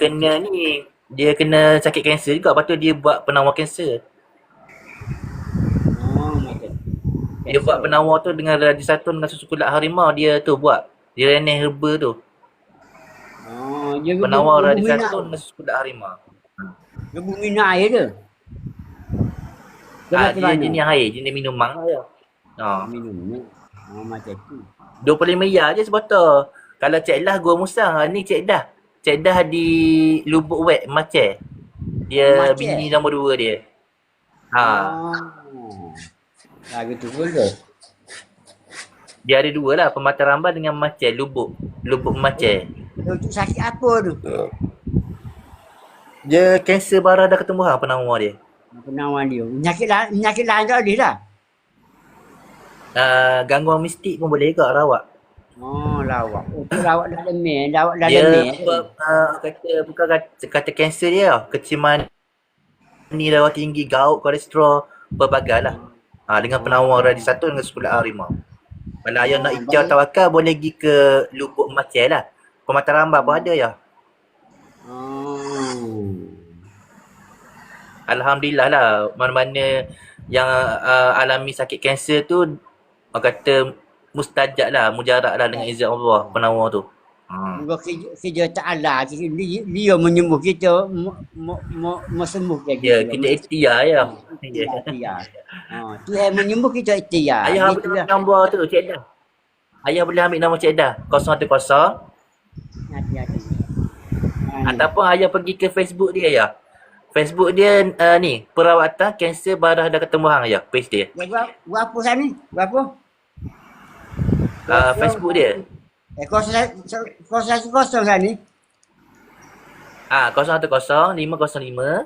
kena sakit kanser juga. Lepas tu dia buat penawar kanser. Macam. Dia buat penawar tu dengan radisatun dengan susu kulat harimau. Dia tu buat. Dia reneh herba tu. Dia Penawar radisatun dengan susu kulat harimau. Dia minum air dia. Dia jenis air. Jenis minuman lah. Minum. Macam tu. 25 riyal je sebotol. Kalau Cik Dah Gua Musang. Ni Cik Dah. Cik Dah di Lubuk Wet, Maceh. Dia Maceh? bini nombor 2 dia. Lagu tu pula. Dia ada 2 lah. Pematang Ramban dengan Maceh. Lubuk Maceh. Untuk sakit apa tu? Dia kanser bara dah ketumbuhan penawar dia. Penawar dia. Penyakit lain tak ada dah. Gangguan mistik pun boleh ke rawat. Lawak. Tu lawak dah lemah. Lawak dah Dia lemah. kata kanser dia lah. Keciman ni darah tinggi, gaut, kolesterol, berbagai lah. Dengan penawar radisatun dengan susu kulat harimau. Kalau ayah nak ijau tawakal boleh pergi ke Lubuk Maceh lah. Pematang Ramban pun ada ya. Alhamdulillah lah. Mana-mana yang alami sakit kanser tu orang kata mustajab lah, mujarab lah dengan izin Allah penawar tu. Kerja Ta'ala. Dia menyembuh kita. Mau sembuh kita. Ya, kita ikhtiar ya. Ikhtiar. Tuhan menyembuh kita ikhtiar. Ayah boleh ambil nombor tu, Cik Dah. Ayah boleh ambil nombor Cik Dah. 010. Hati-hati. Ataupun ayah pergi ke Facebook dia ya. Facebook dia ni, perawatan kanser barah dan ketumbuhan ayah. Page dia. Berapa sana ni? Berapa? Facebook dia. Kosong sana ni. 010 505 5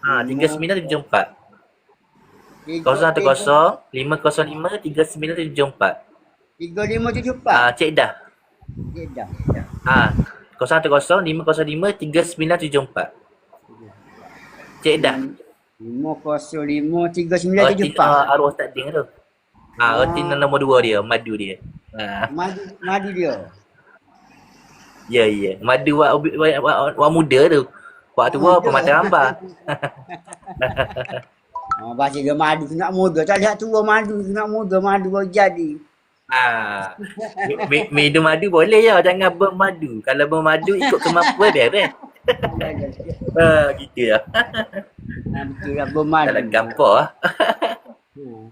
505 3974. 010 505 3974. 3574. Cik Dah. Dah. 010 505 3974. Cik Dah. 505 3974. Arwah takding tu. Rotin nombor 2 dia, madu dia. Madu dia. Ya. Madu wak muda tu. Wak tua pematang Ramban. Baca dia madu nak muda. Tak lihat tua madu nak muda. Madu baru jadi. Minum madu boleh ya. Jangan bermadu. Kalau bermadu ikut kemampuan beres. Gitu ya. Betul lah bermadu. Dalam gampang lah.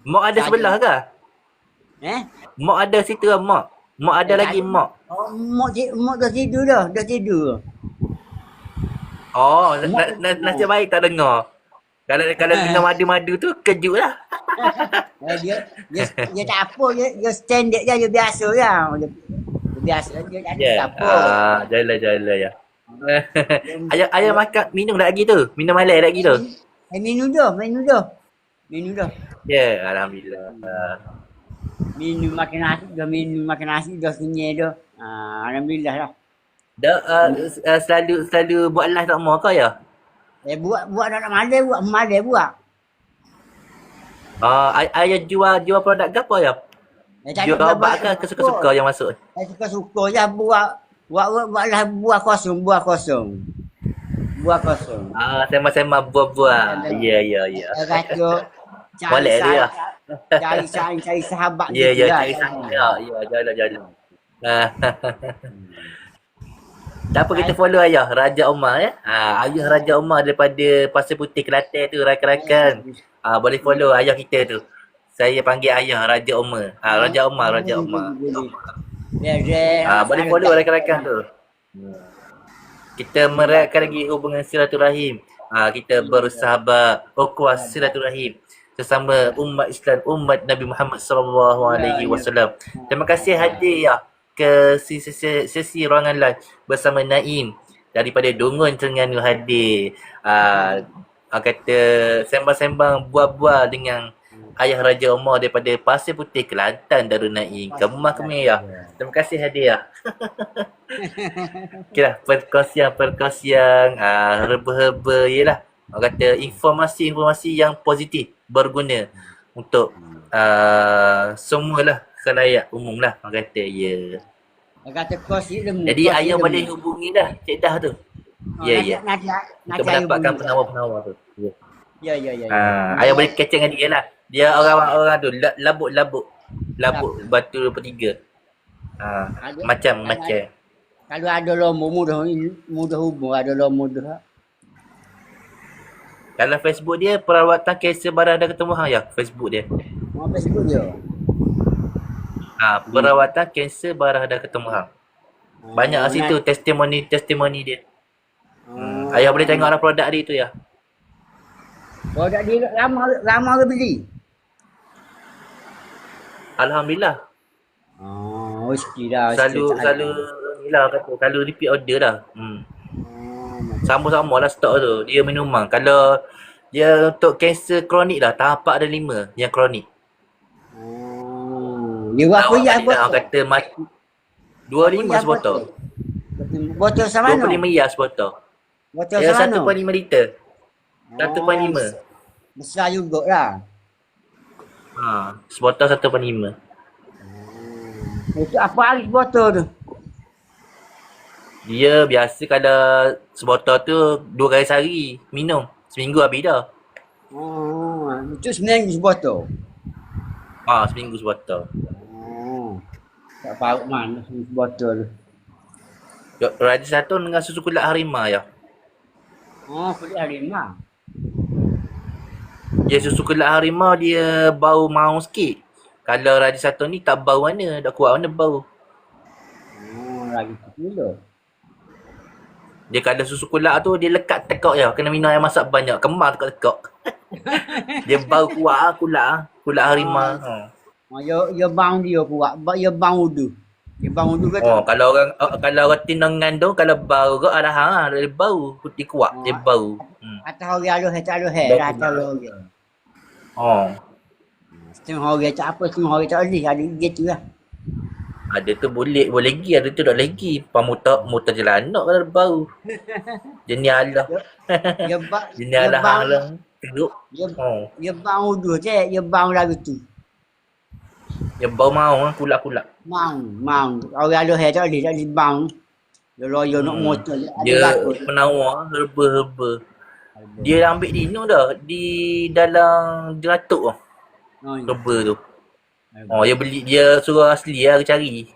Mak ada sebelah ke? Mak ada situ lah mak. Mak ada lagi mak. Mak dah tidur dah. Dah tidur. Nasib baik tak dengar. Kalau dengar madu-madu tu kejut lah. Dia tak apa. Dia standard je. Dia biasa lah. Dia biasa. Dia tak apa. Jala ya. Ayah makan minum lagi tu. Minum malai lagi tu. Minum dah. Ya, alhamdulillah. Minum makan nasi dah kenyai dah. Alhamdulillah lah. Dah selalu buat live tak mau kau ya? Buat nak malai buat. Ayah jual produk ke apa ya? Jual obat ke suka-suka yang masuk? Suka-suka je buatlah buah kosong. Sema-sema buah-buah. Ya. Kata Boleh dia. Cari sahabat Ya, cari sahabat. Ya, jalan. Tak apa, kita follow ayah Raja Omar ya. Ayah Raja Omar daripada Pasir Putih Kelantan tu, rakan-rakan. Boleh follow ayah kita tu. Saya panggil ayah Raja Omar. Raja Omar. Boleh follow rakan-rakan tu. Kita meraihkan lagi hubungan silaturahim. Kita bersahabat, ukhuwah silaturahim sesama umat Islam, umat Nabi Muhammad sallallahu alaihi wasallam. Terima kasih hadir ya ke sesi ruangan live bersama Naim daripada Dungun Terengganu hadir. Kata sembang-sembang buah-buah dengan Ayah Raja Omar daripada Pasir Putih, Kelantan, Darul Naim. Kemah Kemih. Terima kasih hadiah. Okay lah, perkongsian herba-herba yelah. Orang kata informasi-informasi yang positif, berguna untuk semualah khalayak umum lah. Orang kata ya. Dia kata kos ilmu. Jadi ayah boleh hubungi dah Cik Dah tu. Ya. Untuk mendapatkan penawar-penawar tu. Ya. Ya. Ayah boleh kecek dengan dia lah. Dia orang tu labuk batu petiga. Macam. Kalau ada lomba mudah hubung, ada lomba dah. Kalau Facebook dia perawatan kanser barang dan ketumbuhan ya, Facebook dia. Facebook dia. Perawatan kanser barang dan ketumbuhan. Banyak kat situ testimoni dia. Ayah boleh tengok lah produk dia tu ya. Produk dia lama ke beli? Alhamdulillah. Mesti dah. Selalu ni lah kata, selalu repeat order dah. Sama-sama lah stok tu. Dia minuman. Kalau dia untuk kanser kronik dah, tahap 4 ada 5 yang kronik. Dia berapa ya botol? Orang kata mati 25 sebotol. Botol sama mana? 25 ya sebotol. Botol Dia sama 1.5 liter. 1.5. Besar jugalah. Sebotol 1.5. Itu apa hari botol tu? Dia biasa kalau sebotol tu 2 kali sehari minum. Seminggu habis dah. Itu seminggu sebotol. Seminggu sebotol. Tak tahu mana seminggu sebotol tu. Raja satu dengan susu kulit harimau ya. Kulit harimau. Dia susu kulit harimau dia bau maung sikit. Kalau Raja satu ni tak bau mana, tak kuat mana bau. Lagi tu. Dia kalau susu kulit tu dia lekat tekak je. Kena minum air masak banyak. Kemar tekak-tekak. Dia bau kuat kulit harimau. Ya bau dia kuat. Ya bau tu. Dia bau tu kata. Kalau orang tinangan tu kalau bau ke dia bau. Putih kuat dia bau. Atau orang aluh tak aluh atau orang. Setengah orang tak apa, setengah orang tak boleh. Ada gitu lah. Ada tu boleh lagi, ada tu tak lagi. Pamutak jelanak kalau bau. Jenis Allah. Jenis Allah. Tengok. Dia bau tu je, dia bau lagu tu. Dia bau maung kulak-kulak. Mau. Orang aluh tak boleh bau. Dia loyo nak motor. Dia penawar herba-herba. Dia ambil dino dah di dalam jeratuk tu. Herba tu. Dia beli, dia suruh asli lah cari.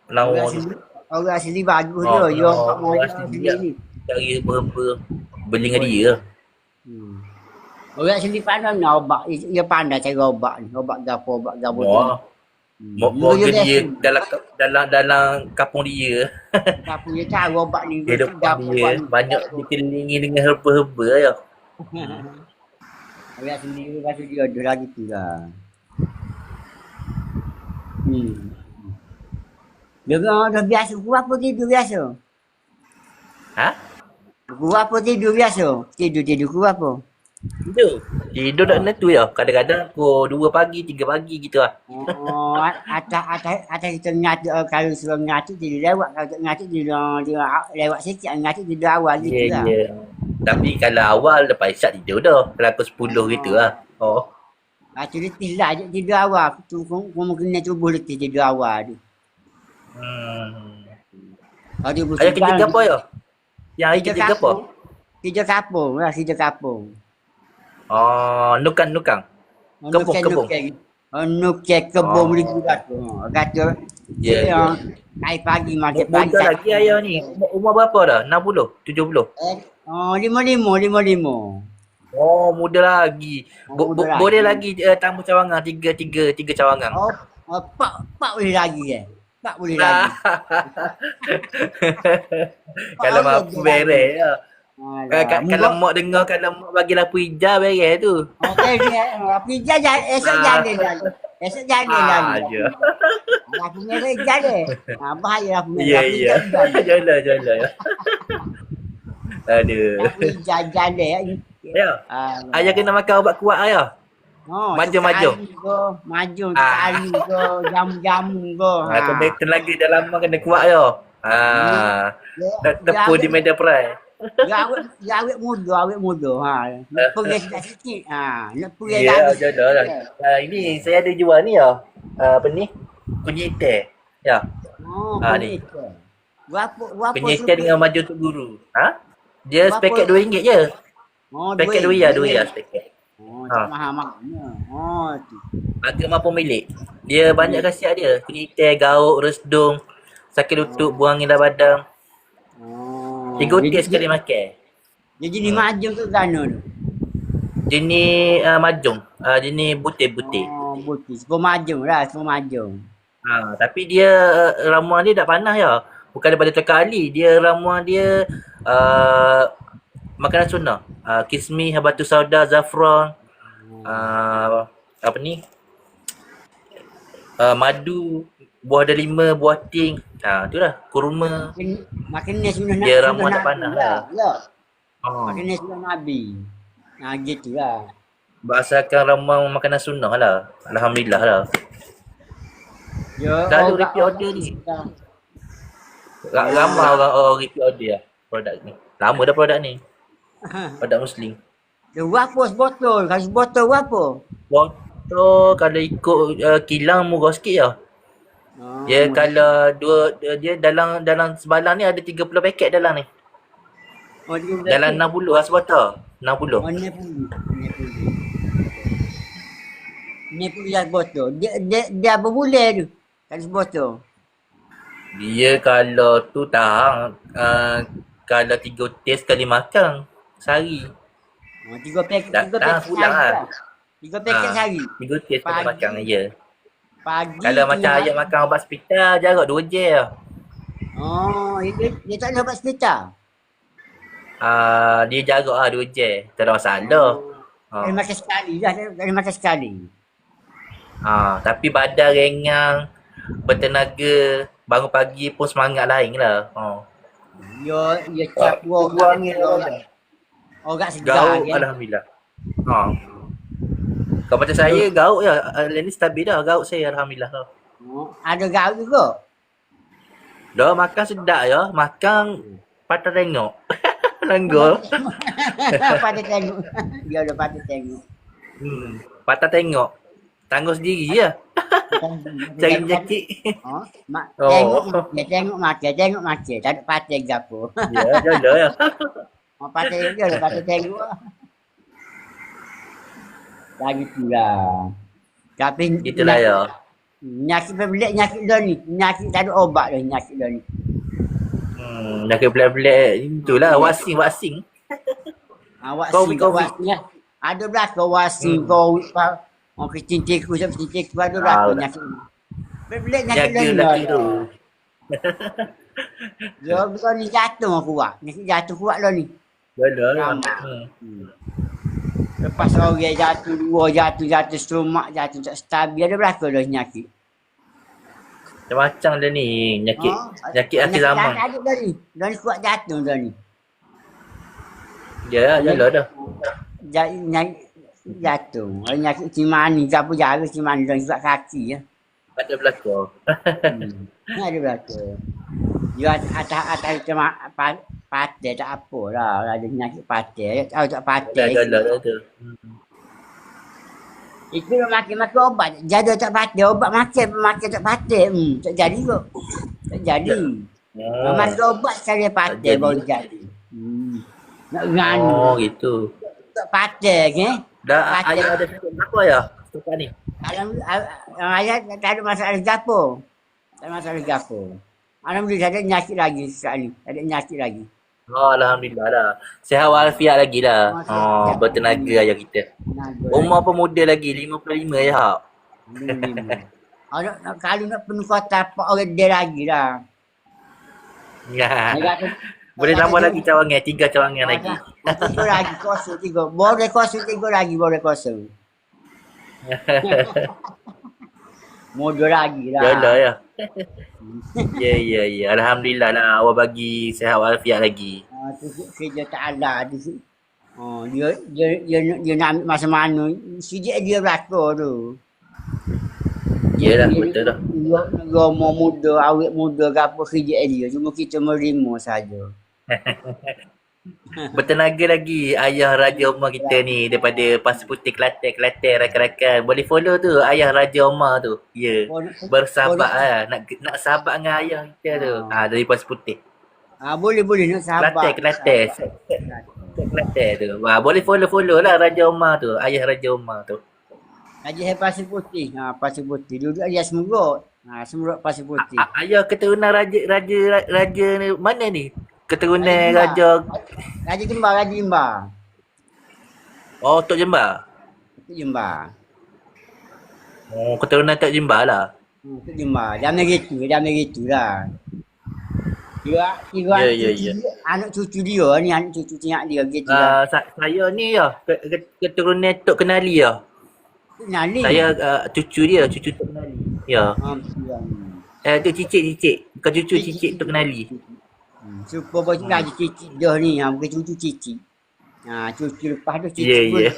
Penawar tu. Orang asli bagus dia. Dia mau asli ni. Cari herba-herba. Beli dengan dia. Orang asli pandai nak obat. Dia pandai cari obat ni. Obat gapo tu. Moga dia dalam kampung dia. Kampung dia cari obat ni. Hidup dia banyak dikelilingi dengan herba-herba ya. Orang sendiri rasa dia ada lagi tu lah. Dia dah biasa. Gua apa tidur biasa? Gua apa tidur biasa? Tidur gua apa? Tidur tak nentu ya. Kadang-kadang pukul 2 pagi, 3 pagi gitu lah. Atas kita ngatu, kalau suruh ngatu tidur lewat. Kalau tak ngatu tidur lewat sikit. Ngatu tidur awal gitu lah. Tapi kalau awal lepas isyak tidur dah. Kalau pukul 10 gitu lah. Tu letih lah tidur awal. Tu kena tubuh letih tidur awal tu. Ayah kerja apa ya? Yang ayah kerja apa? Kerja kapung lah, kerja kapung. Nukang. Kebun. Nukang kebun beli gula tu. Kata, hari pagi, maghrib pagi. Muda lagi ayah ni. Umur berapa dah? 60? 70? 55. Muda lagi. Boleh lagi tambah cawangan. Tiga cawangan. Pak boleh lagi Pak boleh lagi. Kalau mampu beres ya. Kalau mak dengar, kalau mak bagi lampu hijau beres tu. Lampu hijau esok jadi lagi. Esok jadi lagi. Lampu merah jadi. Bahaya lampu merah. Ya. Jalan. Aduh. Lampu hijau jadi. Ya. Ayah kena makan ubat kuat ayah. Oh, Maju. maju Ah. kali ke, jamu-jamu ke. Kena tenaga dalam kena kuat yo. Nak tepu di medan perai. Dia awet muda. Nak pergi sikit. Nak pergi Ya, lagi. jodoh lah. Ini saya ada jual ni ya. Apa ni? Kunyit teh. Ya. Oh, Ni. Berapa Kunyit teh dengan maju untuk guru. Dia Berapa? sepaket RM2 je. Oh, Paket RM2 sepaket. Oh, tak mahal-mahalnya. Oh, tu. Harga mampu milik. Dia banyak khasiat dia. Kunyit teh, gauk, resdung, sakit lutut, buang angin dalam badan. Oh. 3 tes sekali makan. Jadi ni maju ke sana tu? Jenis majung. Jenis butir-butir. Oh, butir. Semua maju. Tapi dia ramuan dia tak panas ya. Bukan daripada Tuan Ali. Dia ramuan dia makanan sunnah. Kismis, habatus sauda, zafran. Apa ni? Madu, buah delima, buah ting. Itulah. Kurma. Makin ni sunnah Dia ramuan tak panas lah. Ya. Makin ni sunnah Nabi. Gitulah. Berdasarkan ramuan makanan sunnah lah. Alhamdulillah lah. Ya. Selalu repeat order ni. Ramai orang repeat order lah produk ni. Lama dah produk ni. Produk Muslim. Dia berapa sebotol? Kalau sebotol berapa? Botol kalau ikut kilang murah sikit lah. Dia kalau dia dalam sebalang ni ada 30 paket dalam ni. Oh, Dalam 60 lah sebotol. 60. Oh, ni pun dah botol. Dia apa boleh tu? Kalau sebotol. Dia kalau tu tahan kalau 3 tes sekali makan sehari. Oh, 3 paket. Dah 3 paket pulang lah. 3 paket sehari. 3 tes sekali Pagi. makan je. Pagi. Kalau macam ayat makan ubat hospital jarak 2 jam lah. Oh, dia tak ada dapat sekitar. Dia jarak lah 2 jam. Tak ada masalah. Dia makan sekali dah. Dia makan sekali. Tapi badan ringan, bertenaga, bangun pagi pun semangat lain lah. Dia cap Buang ni orang segar. gauk alhamdulillah. Kalau macam saya gauk ya, ni stabil dah gauk saya alhamdulillah lah. Ada gaul juga. Dah makan sedap ya, makan patah tengok. Langgol. Pada tengok. Dia dah pada tengok. Patah tengok. Tangguh sendiri ya. Cari penyakit. Tengok makan. Tak ada patah gapo. Ya, jalan ya. Patah dia dah pada tengok. Lagi pula. Tapi Itulah ya. Nyakit pelik nyakit dah ni. Nyakit tak ada obat dah nyakit dah ni. Dah ke belak-belak. Itulah wasing. Covid. Ya. Ada belakang wasing kau. Orang kecil tikus ada belakang nyakit. Pelik nyakit dah ni. Jaga tu. Ya, bukan ni jatuh kuat. Nyakit jatuh kuat dah ni. Jalan. Lepas orang jatuh, dua jatuh stromak, jatuh tak stabil, ada berapa dah nyakit? Macam-macam dah ni. Nyakit akhir zaman. Ada dah ni. Dah ni kuat jatuh dah ni. Ya, jalan dah. Jatuh. Orang nyakit cimani, ke apa jaga cimani dah sebab kaki ya. Ada belakang. Ada berapa. Dia atas patah tak apa lah. Ada nyakit patah. Tahu tak patah. Jalan tu. Itu dah makan obat. Jadi tak patah. Obat makan tak patah. Tak jadi kot. Tak jadi. Makan obat sekali patah baru jadi. Nak nganu. Oh gitu. Tak patah ke? Dah ayah ada sakit apa ya? Setakat ni. Ayah tak ada masalah gapo. Tak ada masalah gapo. Alhamdulillah tak ada nyakit lagi sekali. Tak ada nyakit lagi. Alhamdulillah dah. Sihat walafiat lagi dah. Bertenaga ayah kita. Umur pun muda lagi, 55 ya. Kalau nak penuh kota, pak orang dia lagi dah. Boleh tambah lagi cawangan, 3 cawangan lagi. 3 lagi, kosong 3. Boleh kosong 3 lagi, boleh kosong. Muda lagi lah. Yalah ya. Ya. Alhamdulillah lah awak bagi sihat walafiat lagi. Kerja Ta'ala tu. Dia nak ambil masa mana. Sejak dia berlakon tu. Yelah, betul dah. Roma muda, awet muda ke apa sejak dia. Cuma kita merima saja. Bertenaga lagi ayah Raja Omar kita ni daripada Pasir Putih, Kelantan, rakan-rakan. Boleh follow tu ayah Raja Omar tu. Ya. Bersahabat lah. Nak sahabat dengan ayah kita tu. Dari Pasir Putih. Boleh nak sahabat. Kelantan. Kelantan tu. Boleh follow lah Raja Omar tu. Ayah Raja Omar tu. Raja Pasir Putih. Pasir Putih. Duduk dia Semerut. Semerut Pasir Putih. Ayah keturunan raja ni mana ni? Keturunan Raja Jembar. Oh, Tok Jembar. Tok Jembar. Oh, keturunan Tok Jembar lah. Tok Jembar. Dia gitu lah. Dia anak cucu dia ni, anak cucu tiak dia gitu lah. Saya ni ya, keturunan Tok Kenali ya. Kenali. Saya cucu Tok Kenali. Ya. Tu cicit. Bukan cucu cicit Tok Kenali. Supaya baju cicit dah ni, bukan cucu cicit. Cucu lepas tu cicit pun. Ya.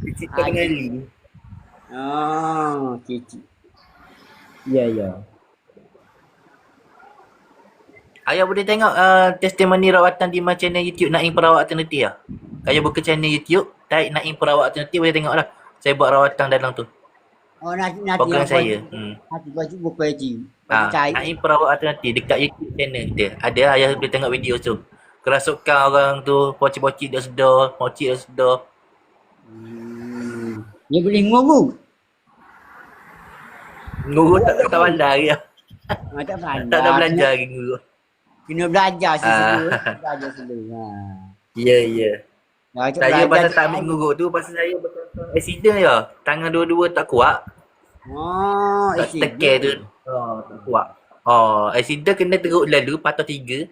Cicit Tok Kenali. Cicit. Ya. Ayah boleh tengok testimoni rawatan di my channel YouTube Naim Perawat Alternatif lah. Ayah buka channel YouTube, type Naim Perawat Alternatif, boleh tengok lah. Saya buat rawatan dalam tu. Nanti program saya. Nanti baju buka YouTube. Naim Perawat Alternatif dekat YouTube channel kita. Ada ayah boleh tengok video tu. Kerasukan orang tu, pocik-pocik dah sedar, mocik dah sedar. Dia boleh nguru. Nguru tak pandai lagi lah. Tak pandai. Tak dah belajar lagi nguru. Kena belajar dulu. Belajar dulu. Ya. Saya pasal tak ambil nguruk tu, pasal saya betul-betul accident je. Tangan dua-dua tak kuat. Tekan tu. Tak kuat. Accident kena teruk lalu, patah 3.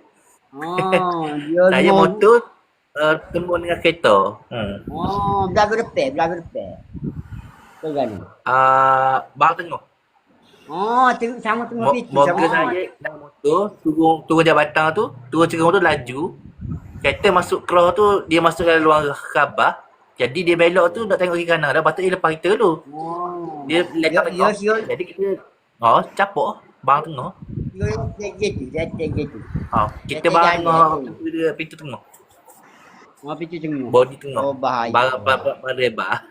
Saya motor tembus dengan kereta. Belaga depan. Betul kan? Bang tengah. Sama tengah pintu. Moga saya naik motor, turun jabatan tu, turun cerung tu laju. Kereta masuk cross tu, dia masuk dalam luar khabar. Jadi dia belok tu nak tengok kiri kanan dah, patut dia lepas kita dulu. Dia letak tengok. Jadi kita capok bang tengah. Dia gitu. Kita bang pintu tengah. Pintu tengah. Body tengah. Bahaya. Barang lebar.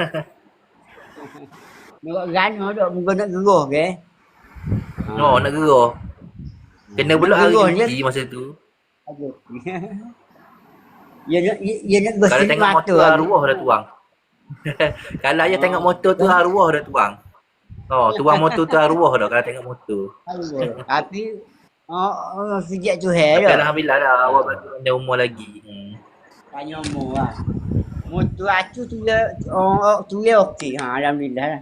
Nak gana dak muka nak geruh ke? Nak geruh. Kena pula hari masa tu. Dia nak bersih mata. Kalau tengok motor arwah dah tuang. Kalau ayah tengok motor tu arwah dah tuang. Tuang motor tu arwah dah kalau tengok motor. Tapi sejak tu hai dah. Alhamdulillah dah awak baru ada umur lagi. Tanya umur lah. Motor acu tu dia okey. Alhamdulillah lah.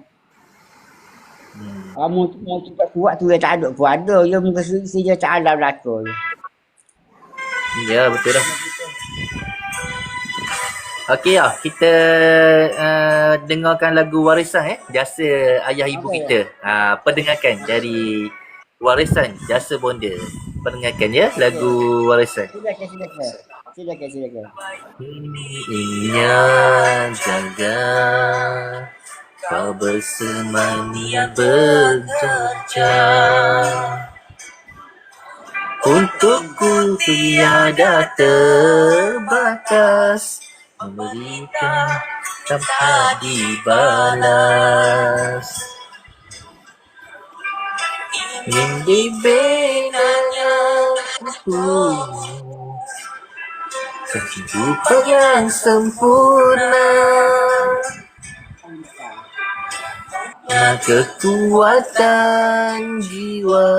Motor tak kuat tu dia tak ada pun ada. Dia muka saja tak ada belakang. Ya betul dah. Okey lah, kita dengarkan lagu Warisan jasa ayah ibu kita. Pendengarkan dari Warisan Jasa Bonda. Pendengarkan ya lagu Warisan. Silakan. Inya jaga kau bersemani bekerja. Untukku tiada terbatas, memberikan tanpa dibalas. Ingin dibinanya aku kehidupan yang sempurna, kekuatan jiwa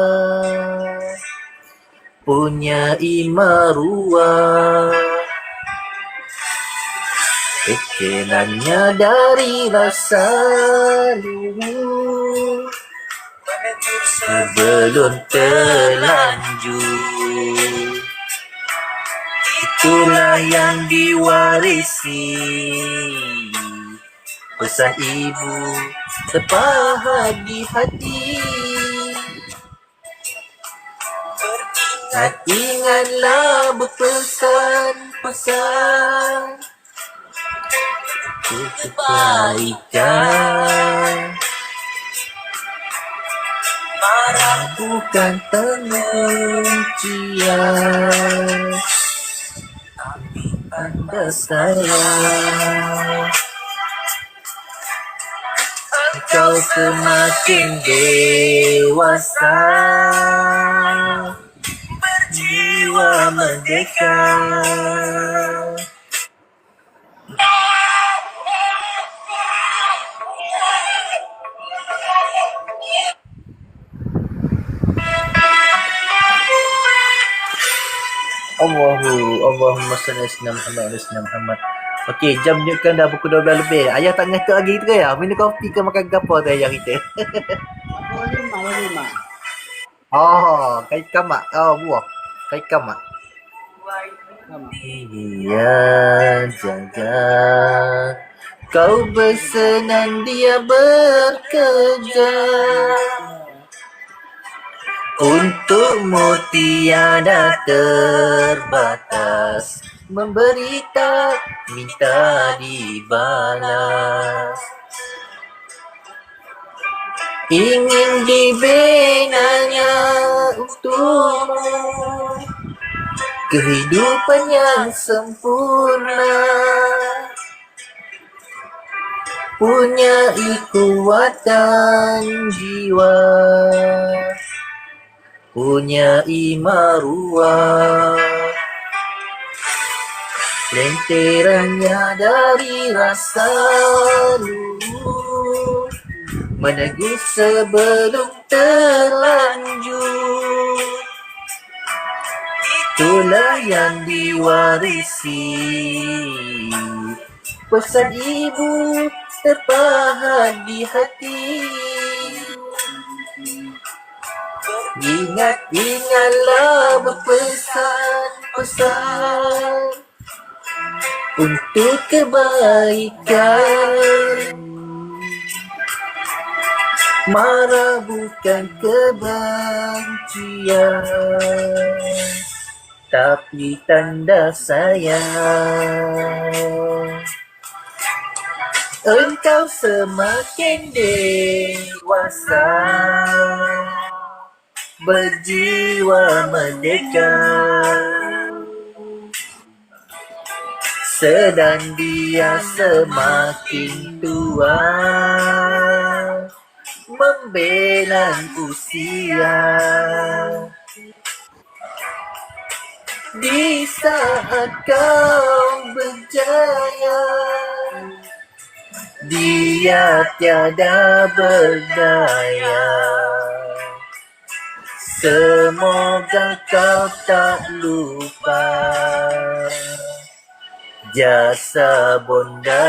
punya imarua, kekenannya dari rasa luhur sebelum terlanjur. Itulah yang diwarisi pesan ibu terpahat di hati. Ingatlah berpesan pesan kebaikan. Marah bukan penguncian, tanda sayang. Kau semakin dewasa, berjiwa merdeka. Allahumma salli ala Sayyidina Muhammad. Okey, jam menunjukkan dah pukul 12 lebih. Ayah tak ngantuk lagi tu ya? Minum kopi ke makan gapo tu ayah kita? Lima. Oh, kai kamak. Oh, buah. Kai kamak. Dia jaga kau bersenang, dia bekerja. Untukmu tiada terbatas, memberi tak minta dibalas. Ingin dibinanya untukmu kehidupan yang sempurna. Punyai kekuatan jiwa, punyai maruah, lenterannya dari rasa luhur, meneguh sebelum terlanjur. Itulah yang diwarisi, pesan ibu terpahat di hati. Ingatlah berpesan-pesan untuk kebaikan. Marah bukan kebencian, tapi tanda sayang. Engkau semakin dewasa, berjiwa merdeka. Sedang dia semakin tua, membela usia. Di saat kau berjaya, dia tiada berdaya. Semoga kau tak lupa jasa bonda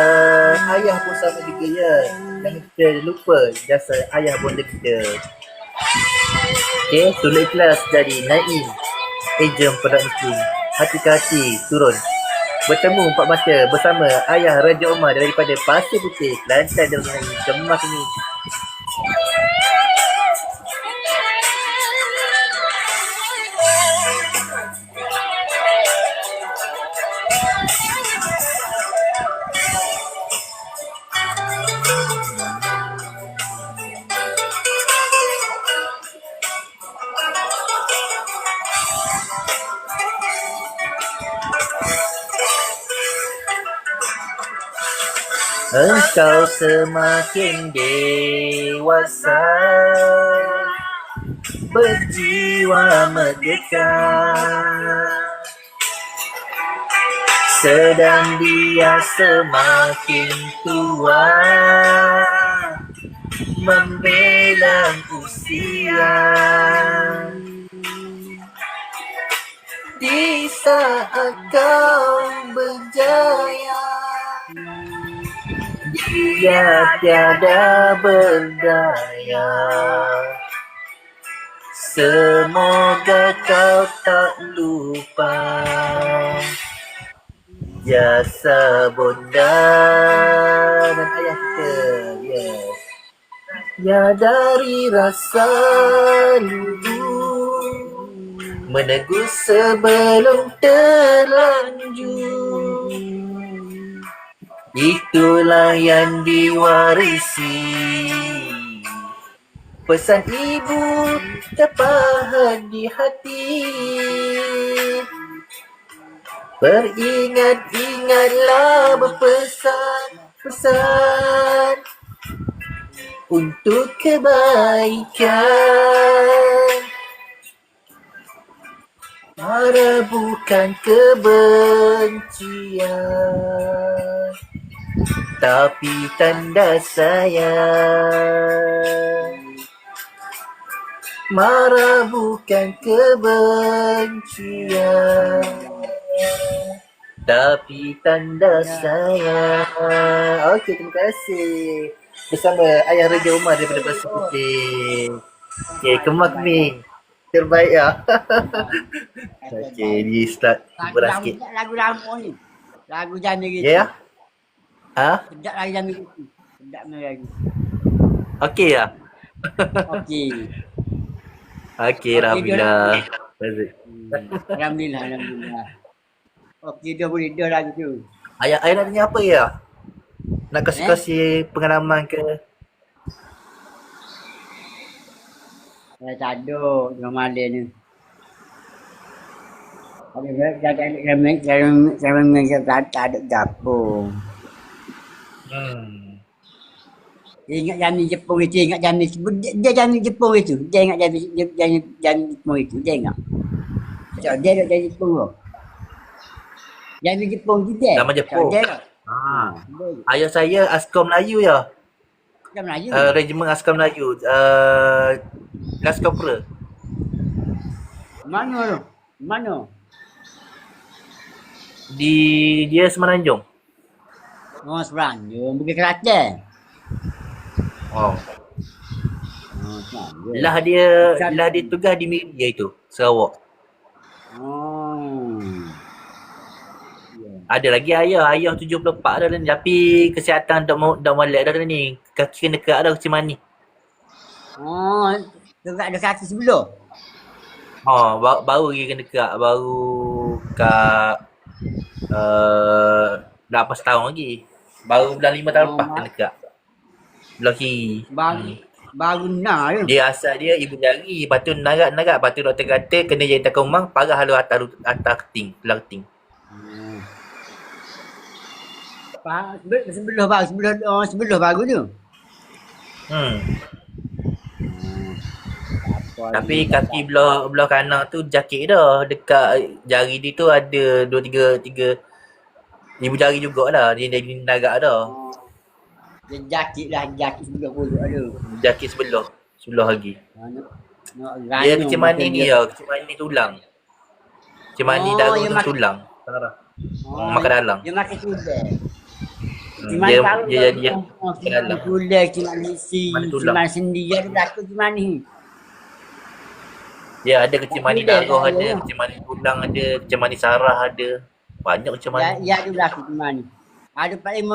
ayah pun sama juga ya. Jangan kita lupa jasa ayah bonda kita. Okay, tulis ikhlas dari Naim, ejen produk Muslim. Hati ke hati turun, bertemu empat mata bersama ayah Raja Omar daripada Pasir Putih, Kelantan dan Naim. Kemas ini. Engkau semakin dewasa, berjiwa merdeka. Sedang dia semakin tua, membela usia. Di saat kau berjaya, dia tiada berdaya. Semoga kau tak lupa jasa bonda dan ayah kita. Yes. Ya dari rasa luhur, Menegur sebelum terlanjur. Itulah yang diwarisi. Pesan ibu terpahat di hati. Beringat-ingatlah berpesan-pesan untuk kebaikan. Marah bukan kebencian, tapi tanda sayang. Marah bukan kebencian, tapi tanda sayang. Okey, terima kasih. Bersama Ayah Raja Umar daripada Pasir Putih. Okey, Kemak Ming. Terbaik ya. Okey, di start beras sikit. Lagu lama ni. Lagu jana gitu. Ya? Ha? Sedap lagi jana gitu. Sedap ni lagi. Okey ya? Okey. Okey, alhamdulillah. Alhamdulillah, alhamdulillah. Okey, dah boleh dah lagu tu. Ayah nak tanya apa ya? Nak kasih pengalaman ke? Saya tak ada dengan malam ni. Saya tak ada dapur. Dia ingat Jani Jepun itu, ingat Jani dia Jani Jepun itu. Dia ingat Jani Jepun itu, dia ingat. So, dia ada Jani Jepun tu. Jani Jepun tu dia. Nama Jepun. So, dia. Ayah saya askar Melayu ya. Dia Melayu. Regimen askar Melayu. Laskar. Mana tu? Mana? Dia Semenanjung. Oh, Semenanjung. Pergi Kelantan. Oh. Semenanjung. Lah dia tugas di media itu, Sarawak. Oh. Ada lagi ayah 74 dah ni, tapi kesihatan dah molek dah ni. Kaki kena kerak dah macam mana ni. Oh, dekat ada kaki sebelah. Oh, baru lagi kena kerak, baru kat dah apa setahun lagi. Baru bulan 5 tahun lepas kena kerak. Belah kiri. Baru nak je. Dia asal dia ibu jari, lepas tu narat, lepas tu doktor kata kena jadi takut umang, parah halu atas keting, tulang keting. Sebelah baru tu. Tapi kaki belah kanan tu jakit dah. Dekat jari dia tu ada 2-3 ibu jari jugalah. Dia jadi narak dah. Dia jakit sebelah pun ada. Jakit sebelah lagi. Nak Dia kecimani ni ya, kecimani tulang. Kecimani darah tu tulang. Makan dalam. Dia makan tulang. Dia jadi dalam. Tulang, cimani isi, cimani sendi, ada berlaku cimani. Ya, ada kecimani darah ada, kecimani tulang ada, kecimani sarah ada. Banyak kecimani. Ya, ada berlaku cimani. Ada paling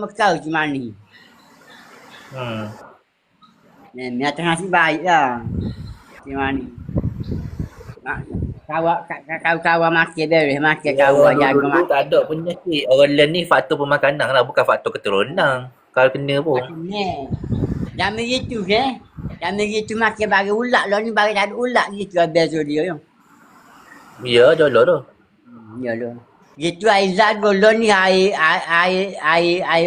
mekar cimani. Ni atas nasib baik lah. Cimani. Kawan makan beres, makan kawan jaga makan. Tak ada penyakit. Orang lain ni faktor pemakanan lah, bukan faktor keturunan. Kalau kena pun. Jangan begitu ke? Jangan begitu makan bagi ulat lah ni, bagi tak ada ulat gitu habis dia tu. Ya, dah lah dah. Ya lah. Gitu Aizat golo ni air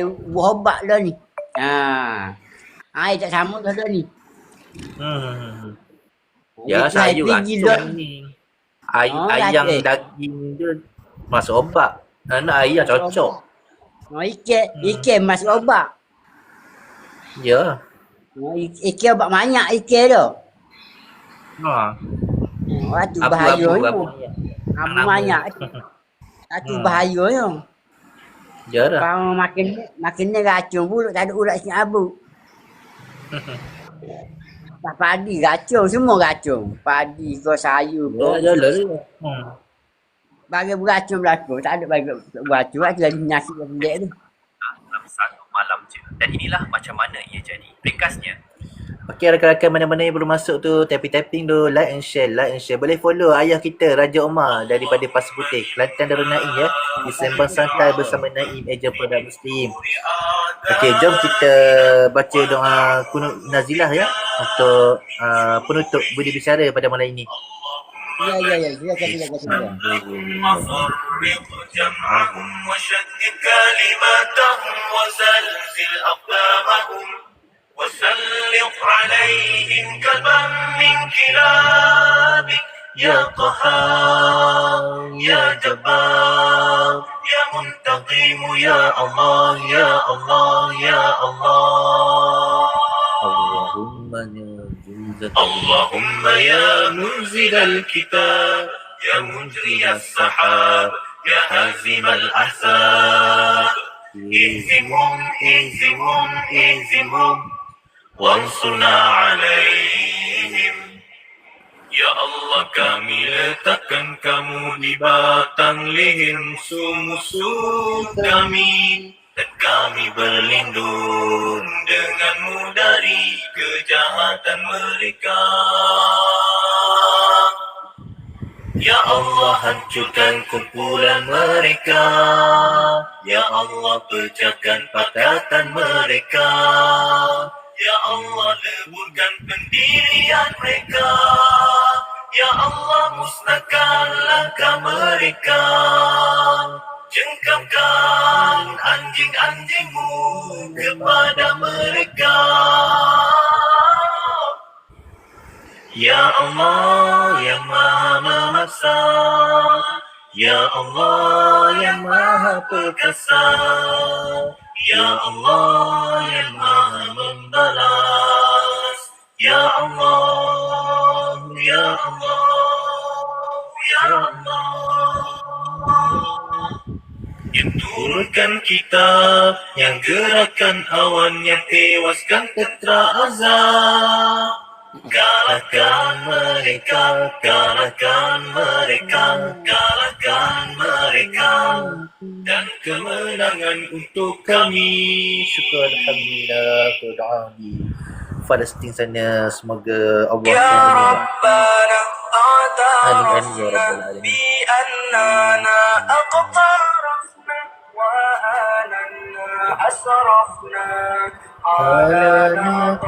ubat lah ni. Air tak sama dah ni. Ya, saya juga ni. Air yang daging dia masuk obat. Nak air yang cocok. Ikan masuk obat. Ya. Ikan obat banyak ikan tu. Itu bahaya tu. Abu banyak tu. Itu bahaya tu. Ya dah. Kalau makin ni racun pula, tak ada ulat sini abu. Padi racun, semua racun. Padi ke sayur ke. Ya lah. Bagi beracun berlaku, tak ada bagi beracun. Itu lagi penyakit yang pelik tu. Dalam satu malam je. Dan inilah macam mana ia jadi. Ringkasnya, Okey, rakan-rakan mana-mana yang belum masuk tu, tapping-tapping tu, like and share. Boleh follow ayah kita, Raja Omar daripada Pasir Putih, Kelantan Darul Naim ya. Di Sembang Santai bersama Naim, ejen produk Muslim. Okey, jom kita baca doa kunut nazilah ya untuk penutup budi bicara pada malam ini. Ya. Silakan. فرق جمعهم وشتت كلماتهم وزلزل أقدامهم وسلط عليهم كلبا من كلابك يا قهار يا جبار يا منتقم يا الله يا الله يا الله اللهم يا منزل الكتاب يا مجري السحاب يا هازم الأحزاب اهزمهم وانصرنا عليهم. Ya Allah, kami letakkan kamu di batang leher musuh-musuh kami, dan kami berlindung denganmu dari kejahatan mereka. Ya Allah, hancurkan kumpulan mereka. Ya Allah, pecahkan patatan mereka. Ya Allah, leburkan pendirian mereka. Ya Allah, musnahkan langkah mereka. Jengkamkan anjing-anjingmu kepada mereka. Ya Allah yang Maha Memaksa, Ya Allah yang Maha Perkasa, Ya Allah yang Maha Membalas, Ya Allah, Ya Allah, Ya Allah. Yang turunkan kitab, yang gerakkan awan, yang tewaskan tetra azab. Kalahkan mereka, kalahkan mereka, kalahkan mereka, dan kemenangan untuk kami. Syukur Alhamdulillah doa di Palestin sana, semoga Allah Ya Rabbana Amin ya Rabbal Alamin. بأننا أقترفنا وآلنا أسرفنا آلنا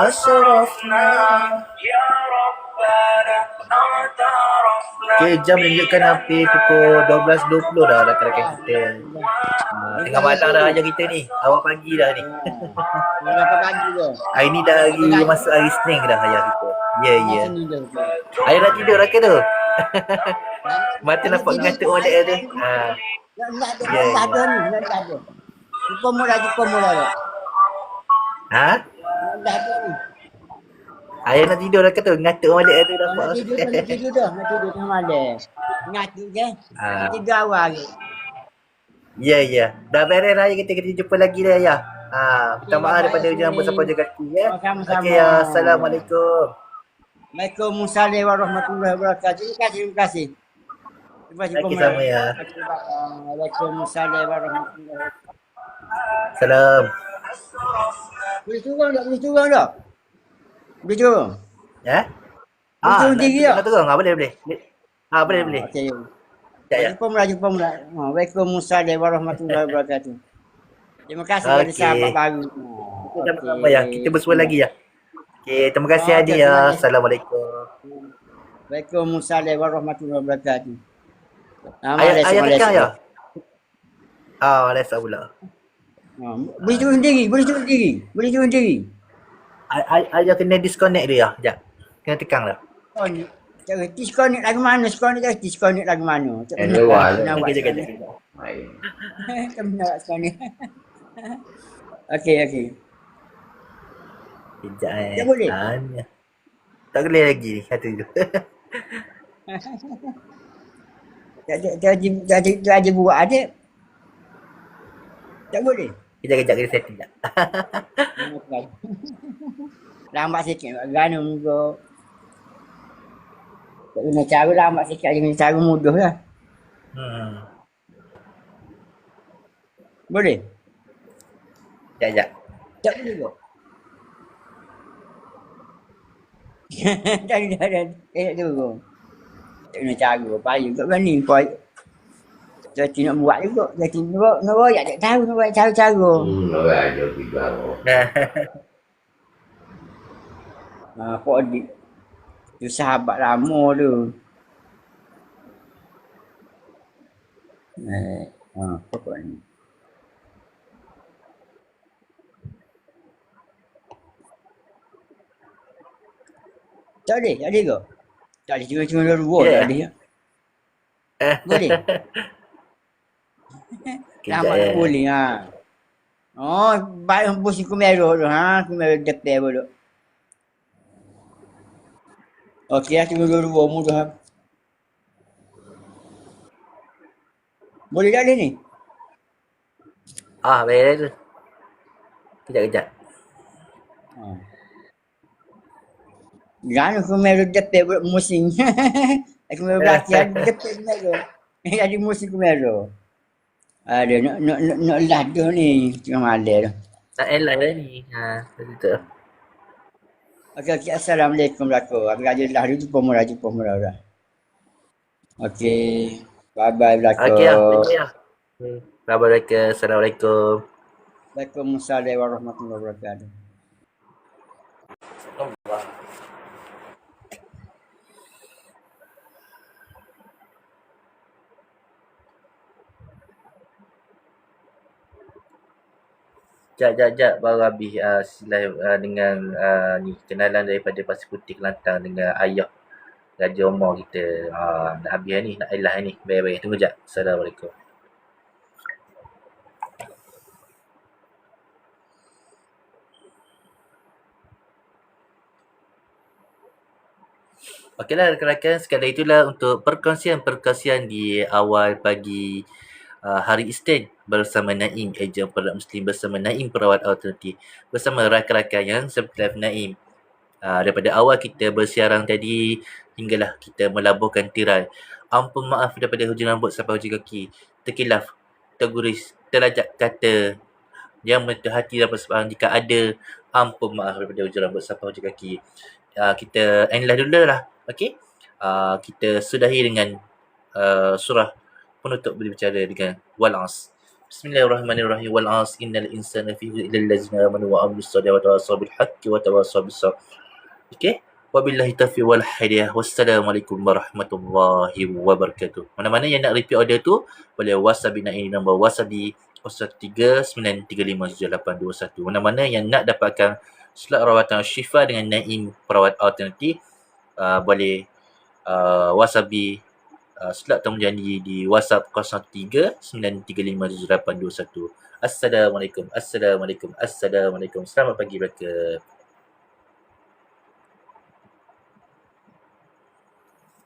أسرفنا يا ربنا اعترفنا Okay, jam menunjukkan hampir pukul 12.20 dah rakan-rakan kita. Tengah malam dah ajar kita ni. Awak pagi dah ni. Berapa pagi tu? Hari ni dah hari masuk hari Senin dah ayah kita. Ya, ya. Sini tu. Ayah dah tidur rakan tu. Mata nampak ngantuk balik tu. Nak ada. Jumpa mula dah. Ha? Dah ada ni. Ayah nak tidur rakan tu. Ngantuk balik tu nampak. Nak tidur tengah malam. Ngantuk je. Ah. Tidur awal ke. Ya, ya. Dah beres raya kita jumpa lagi dah ayah. Minta maaf daripada jambut sampai jaga kaki ya. Sama-sama. Okey, assalamualaikum. Waalaikumsalam warahmatullahi wabarakatuh. Terima kasih. Okey, sama ya. Waalaikumsalam warahmatullahi wabarakatuh. Salam. Boleh turun tak? Boleh turun? Ya? Turun tinggi tak? Nak turun? Boleh. Boleh. Okey. Ya. Jumpa mula. Waalaikumsalam warahmatullahi wabarakatuh. Terima kasih kepada Okey. sahabat baru. Sama ya. Kita bersua lagi ya. Okey, terima kasih Adi Terima ya. kasih. Assalamualaikum. Waalaikumsalam warahmatullahi wabarakatuh. Ayah tekan ya? Malaysia pula. Boleh turun diri. Ayah kena disconnect dia ya. Sekejap. Kena tekan dah. Oh ni. Tak reti disconnect lagu mana? Disconnect lagu mana? Tak pernah. luar. Kejap. Tak pernah nak disconnect. Okey. Kejap Tak boleh? Tanya. Tak boleh lagi ni kata tu. Tak ada buat ada. Tak boleh. Kejap kena setting sekejap. Lambat sikit. Gana juga. Tak guna cara lambat sikit. Guna cara mudah lah. Boleh? Sekejap. Tak boleh ke? Dah. Tak turun. Tak kena cara. Payah kat mana ni. Jadi nak buat juga. Jadi nak royak tak tahu nak buat cara-cara. Pak Adik. Tu sahabat lama tu. Pokok ni. Tak ada ke? Tak ada cuma dua tak ada. Boleh? Lama tak boleh baik pusing kumero tu kumero depan pun tu. Okey, cuma dua mu tu Boleh tak ada ni? Bayar tu. Kejap. Jangan kumero depan pun musim. Kumero belakang depan kumero. Jadi musim kumero. Ada nak lah tu ni tengah malam tu. Tak elak lah ni. Betul. Okey, assalamualaikum belako. Aku raja lah jumpa murah. Okey. Bye belako. Okey lah. Bye-bye. Assalamualaikum. Waalaikumsalam warahmatullahi wabarakatuh. Jap baru habis live dengan ni kenalan daripada Pasir Putih Kelantan dengan ayah Raja Omar kita. Nak habis ni, nak elah ni. Baik. Tunggu jap. Assalamualaikum. Okeylah rakan-rakan, sekadar itulah untuk perkongsian di awal pagi hari Isnin bersama Naim, ejen produk Muslim bersama Naim perawat alternatif bersama rakan-rakan yang seperti live Naim. Daripada awal kita bersiarang tadi hinggalah kita melabuhkan tirai. Ampun maaf daripada hujung rambut sampai hujung kaki. Terkilaf, terguris, terlajak kata yang menentu hati dapat sebarang jika ada. Ampun maaf daripada hujung rambut sampai hujung kaki. Kita end lah dulu lah. Okey. Kita sudahi dengan surah penutup berbicara dengan wal-as. Bismillahirrahmanirrahim. Wal-as innal insana fi illal ladzina amanu wa amilus solihati wa tawasaw bil haqqi wa tawasaw bis sabr. Okey. Wabillahi taufiq wal hidayah. Wassalamualaikum warahmatullahi wabarakatuh. Mana-mana yang nak repeat order tu boleh WhatsApp Naim nombor WhatsApp di 0393578821. Mana-mana yang nak dapatkan slot rawatan Syifa dengan Naim perawat alternatif boleh WhatsApp di slot temu janji di WhatsApp 0393578821. Assalamualaikum. Selamat pagi berkat.